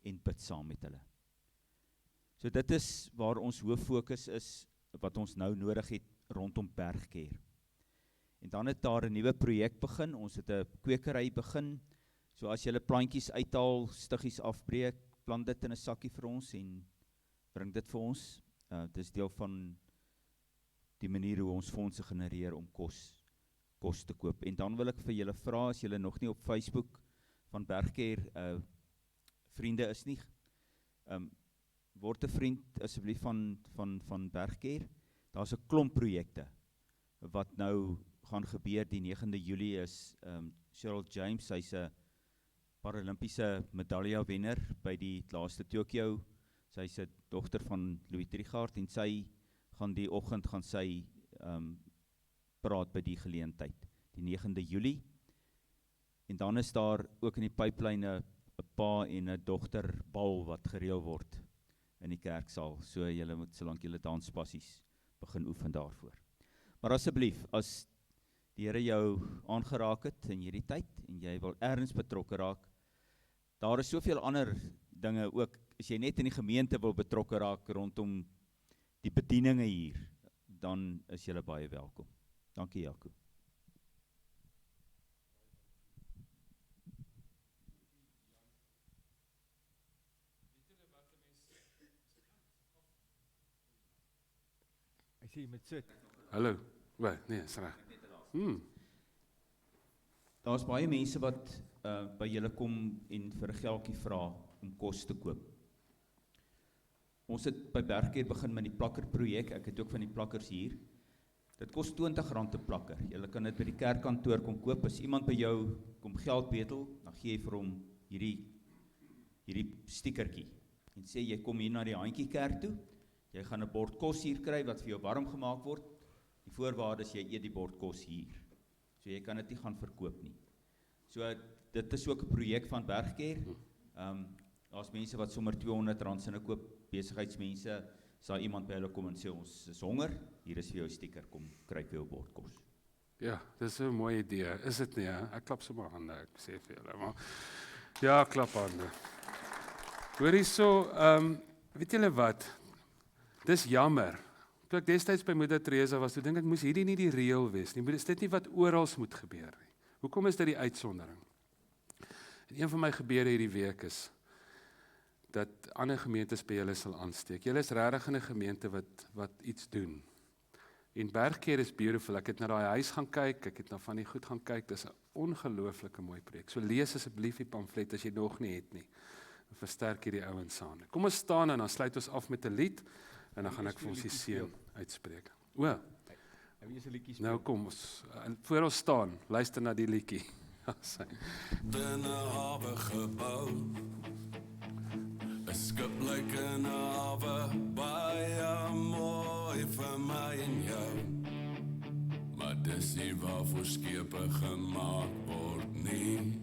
en bid saam met hulle. So dit is waar ons hoof fokus is, wat ons nou nodig het rondom Bergkeer. En dan het daar 'n nuwe projek begin, ons het 'n kwekery begin, so as jy plantjies uithaal, stiggies afbreek, plant dit in 'n sakkie vir ons en bring dit vir ons. Dit is deel van die manier hoe ons fondse genereer om kos te koop. En dan wil ek vir julle vra, as julle nog nie op Facebook van Bergkeer vriende is nie, word 'n vriend asseblief van Bergkeer. Daar's 'n klomp projekte wat nou gaan gebeur. Die 9de Julie is Cheryl James, sy's 'n Paralimpiese medalje wenner by die laaste Tokyo. Sy's 'n dogter van Louis Trichardt en sy gaan die oggend praat by die geleentheid, die 9de Julie. En dan is daar ook in die pipeline 'n pa en 'n dogter bal wat gereël word in die kerksaal. So julle moet solank julle danspassies begin oefen daarvoor. Maar asseblief, as die Here jou aangeraak het in hierdie tyd en jy wil ergens betrokke raak, daar is soveel ander dinge ook, as jy net in die gemeente wil betrokke raak rondom die bedieninge hier, dan is julle baie welkom. Dankie Jaco. Ek sê jy moet sit. Hallo. Nee, is reg. Daar's baie mense wat by julle kom en vir 'n geldjie vra om kos te koop. Ons het by Bergkeer begin met die plakkerprojek. Ek het ook van die plakkers hier. Dit kos R20 'n plakker. Julle kan dit by die kerkkantoor kom koop. As iemand by jou kom geld betel, dan gee jy vir hom hierdie stickertjie en sê jy kom hier na die handjie kerk toe. Jy gaan 'n bord kos hier kry wat vir jou warm gemaak word. Die voorwaarde is jy eet die bord kos hier. So jy kan dit nie gaan verkoop nie. So dit is ook 'n projek van Bergkeer. Daar's mense wat sommer R200 sinne koop, besigheidsmense, sal iemand by hulle kom en sê ons is honger, hier is vir jou 'n sticker, kom kry vir jou bord kos. Ja, dis 'n mooi idee. Is dit nie? Ek klap sommer hande, ek sê vir julle, maar ja, klap hande. Hoor hierso, weet julle wat? Dis jammer. Toe ek destyds by Moeder Teresa was, toe dink ek moes hierdie nie die reël wees nie. Is dit nie wat oral moet gebeur nie? Hoekom is dit die uitsondering? En een van my gebeure hierdie week is dat ander gemeentes by julle sal aansteek. Julle is regtig in 'n gemeente wat iets doen. En Bergkeer is beautiful. Ek het na daai huis gaan kyk, ek het na van die goed gaan kyk. Dis 'n ongelooflike mooi projek. So lees asseblief die pamflet as jy nog nie het nie. Versterk hierdie ouens saam. Kom ons staan en dan sluit ons af met 'n lied en dan gaan ek vir ons die seën uitspreek. Nou kom ons, voor ons staan, luister na die liedjie. Binne hawe gebou, 'n skip lyk in 'n hawe, baie mooi vir my en jou. Maar dis nie waarvoor skepe gemaak word nie.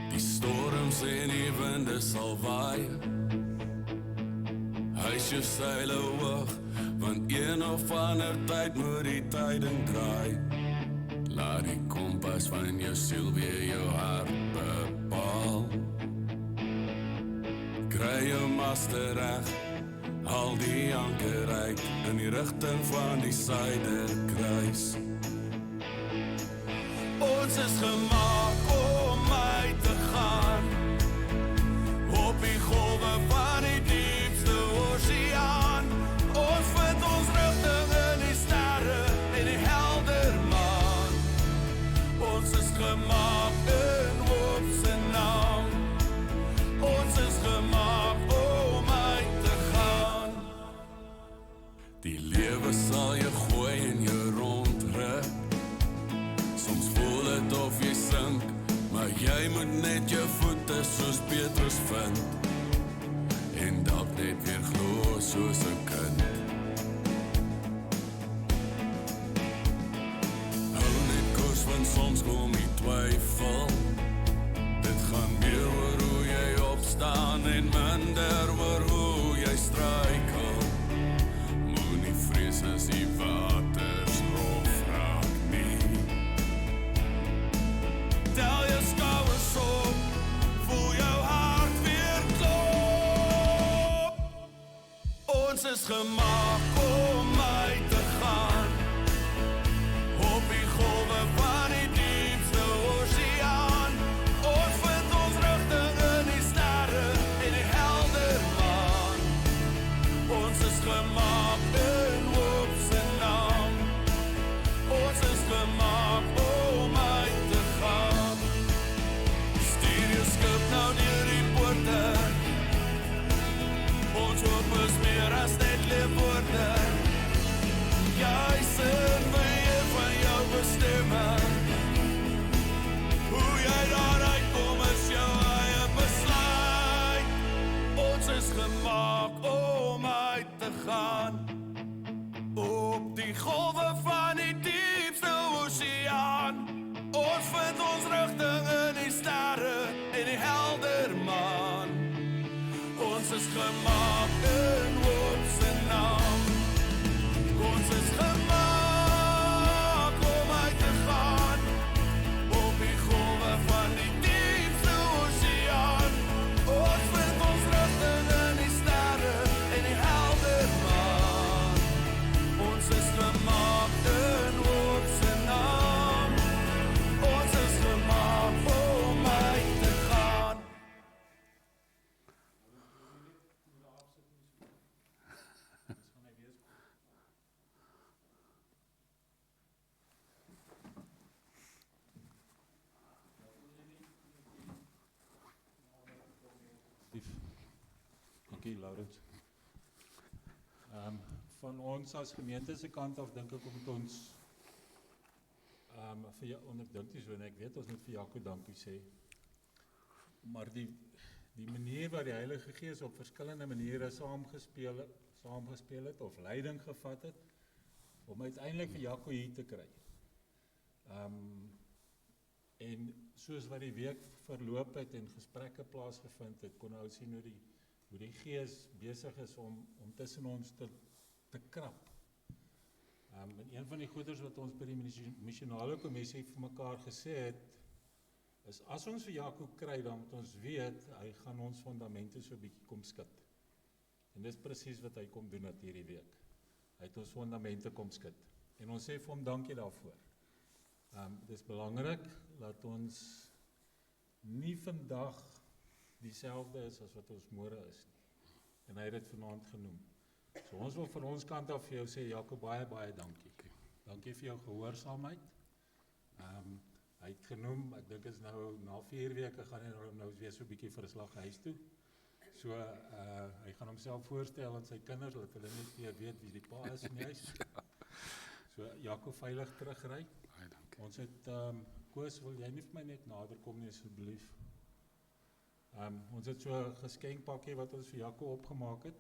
Die storms en die winde sal waai, hys jou seile hoog, want een of ander tyd moet die tyding draai. Laat die kompas van jou siel weer jou hart bepaal. Kry jou master reg, haal die anker uit in die rigting van die Suiderkruis. Ons is gemaak om uit te gaan op die golwe van die diepste oseaan. Ons vind ons rigting in die sterre en die helder en dalk net weer glo soos 'n kind. Hou net koers, want soms kom die twyfel. Dit gaan meer oor hoe jy opstaan en minder oor hoe jy struikel. Moenie vrees as die waters rof raak nie. Tel jou skouers op, voel jou hart weer klop. Ons is gemaak om uit te gaan, op die golwe van die diepste oseaan. Ons vind ons rigting in die sterre en die helder maan. Ons is gemaak in hoop se naam. Ons is gemaak om uit te gaan. Stuur jou skip nou deur die poorte. Ons hoop is meer as net leefwoorde. Jy sin beheer van jou bestemming. Hoe jy daaruit kom is jou eie besluit. Ons is gemaak om uit te gaan, op die golwe van die diepste oseaan. Ons vind ons rigting in die sterre en die helder maan. Ons is gemaak in hoop se naam. Ons is gemaak om uit te gaan, op die golwe van die diepste oseaan. Ons vind ons rigting in die sterre en die helder maan. Ons is gemaak in hoop se naam. Ons is gemaak om uit te gaan. Dankie, Laurens. Van ons as gemeente se kant af dink ek moet ons vir jou onderdink nie so, en ek weet ons moet vir Jaco dankie sê. Maar die manier wat die Heilige Gees op verskillende maniere saamgespeel het of leiding gevat het om uiteindelik vir Jaco hier te kry. En soos wat die week verloop het en gesprekke plaasgevind het, kon ou sien hoe die Gees besig is om tussen ons te krap. En een van die goeders wat ons by die missionale kommissie vir mekaar gesê het, is as ons vir Jaco kry, dan moet ons weet, hy gaan ons fondamente so 'n bietjie kom skud. En dis presies wat hy kom doen het hierdie week. Hy het ons fondamente kom skud. En ons sê vir hom dankie daarvoor. Dis belangrik dat ons nie vandag dieselfde is as wat ons môre is nie. En hy het dit vanaand genoem. So ons wil van ons kant af vir jou sê, Jaco, baie, baie dankie. Dankie vir jou gehoorsaamheid. Hy het genoem, ek dink is nou na 4 weke gaan hy nou weer so 'n bietjie vir 'n slag huis toe. So hy gaan homself voorstel aan sy kinders, dat hulle net weer weet wie die pa is in die huis. So Jaco veilig terugry. Baie dankie. Ons het, Koos, wil jy nie vir my net nader kom nie asseblief? Ons het so 'n geskenkpakkie wat ons vir Jaco opgemaak het.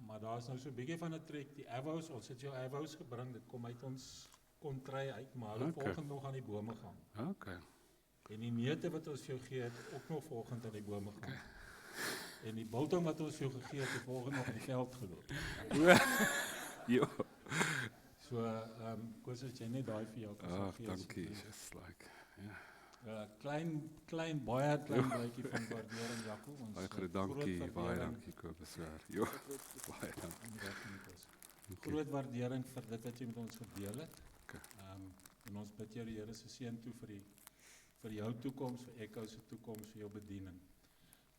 Maar daar is nou so 'n bietjie van 'n trek, die avos, ons het jou avos gebring, dit kom uit ons kontry uit, maar hulle volgende nog aan die bome gaan. Okay. En die neute wat ons vir jou gee, het ook nog volgende aan die bome gaan. En die biltong wat ons vir jou gegee het volgende nog in die veld geloop. Jo. So, Koos, as jy net daai vir jou kan gee. Dankie, just like, ja. Klein, baie klein blykie van waardering, Jaco. Baie groot dankie, baie dankie Kobus weer. Jo, baie dankie. Groot waardering vir dit wat jy met ons gedeel het. Okay. En ons bid jou die Here se seën toe vir jou toekoms, vir Echo se toekoms, vir jou bediening.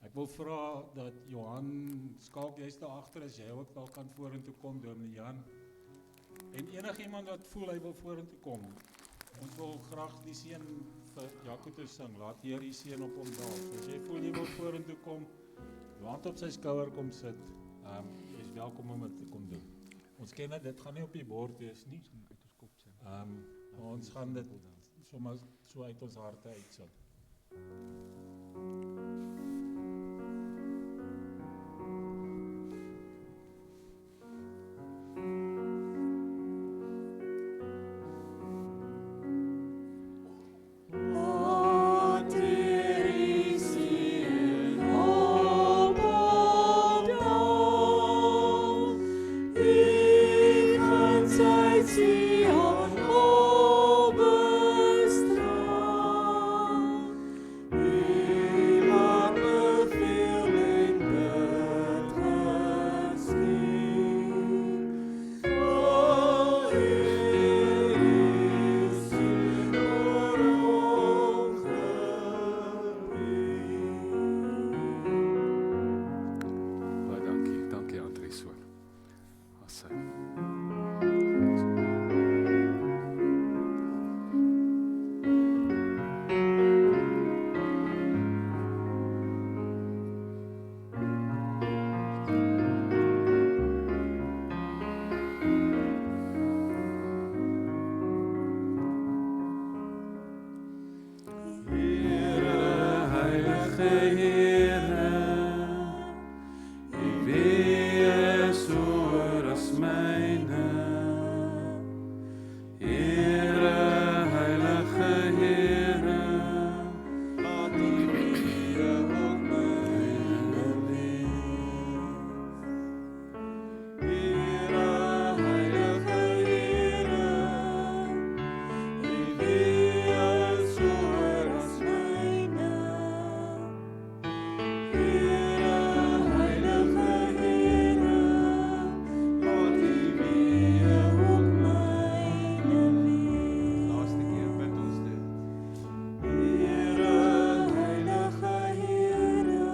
Ek wil vra dat Johan Skalk, jy's daar agter, as jy ook wel kan vorentoe kom, Dominee Jan. En enigiemand wat voel hy wil vorentoe kom. Ons wil graag die seën vir Jaco te sing. Laat die Here die seën op hom daal. So as jy voel jy wil vorentoe kom, jou hand op sy skouer kom sit. Jy is welkom om dit te kom doen. Ons ken dit gaan nie op die bord wees nie. Ons gaan dit sommer so uit ons harte uitsing. Here, wie is oor as myne. Here, heilige Here, laat die wee ook myne wees. Here, heilige Here, wie is oor as myne. Here, heilige Here, laat die wee ook myne wees. Laaste keer bid ons dit. Here, heilige Here,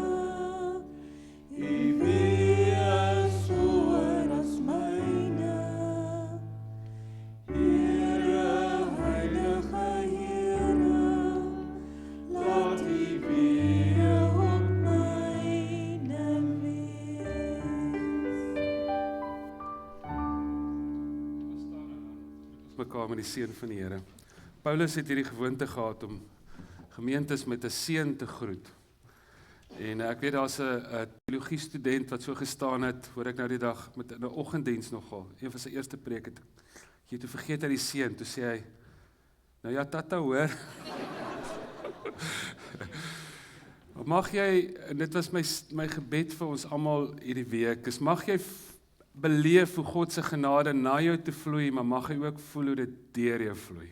wie is oor as myne. Here, heilige Here, laat die wee ook myne wees. Mekaar met die seën van die Here. Paulus het hierdie gewoonte gehad om gemeentes met 'n seën te groet. En ek weet daar's 'n teologie student wat so gestaan het, hoor ek nou die dag met 'n oggenddiens nogal. Een van sy eerste preke het jy toe vergeet hy die seën, toe sê hy, nou ja tata hoor. Mag jy, en dit was my gebed vir ons almal hierdie week, is mag jy beleef hoe God se genade na jou te vloei, maar mag jy ook voel hoe dit deur jou vloei.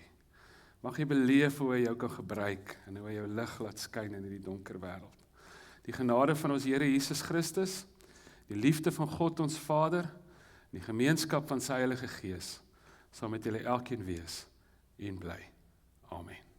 Mag jy beleef hoe hy jou kan gebruik en hoe hy jou lig laat skyn in hierdie donker wêreld. Die genade van ons Here Jesus Christus, die liefde van God ons Vader, en die gemeenskap van sy Heilige Gees, sal met julle elkeen wees en bly. Amen.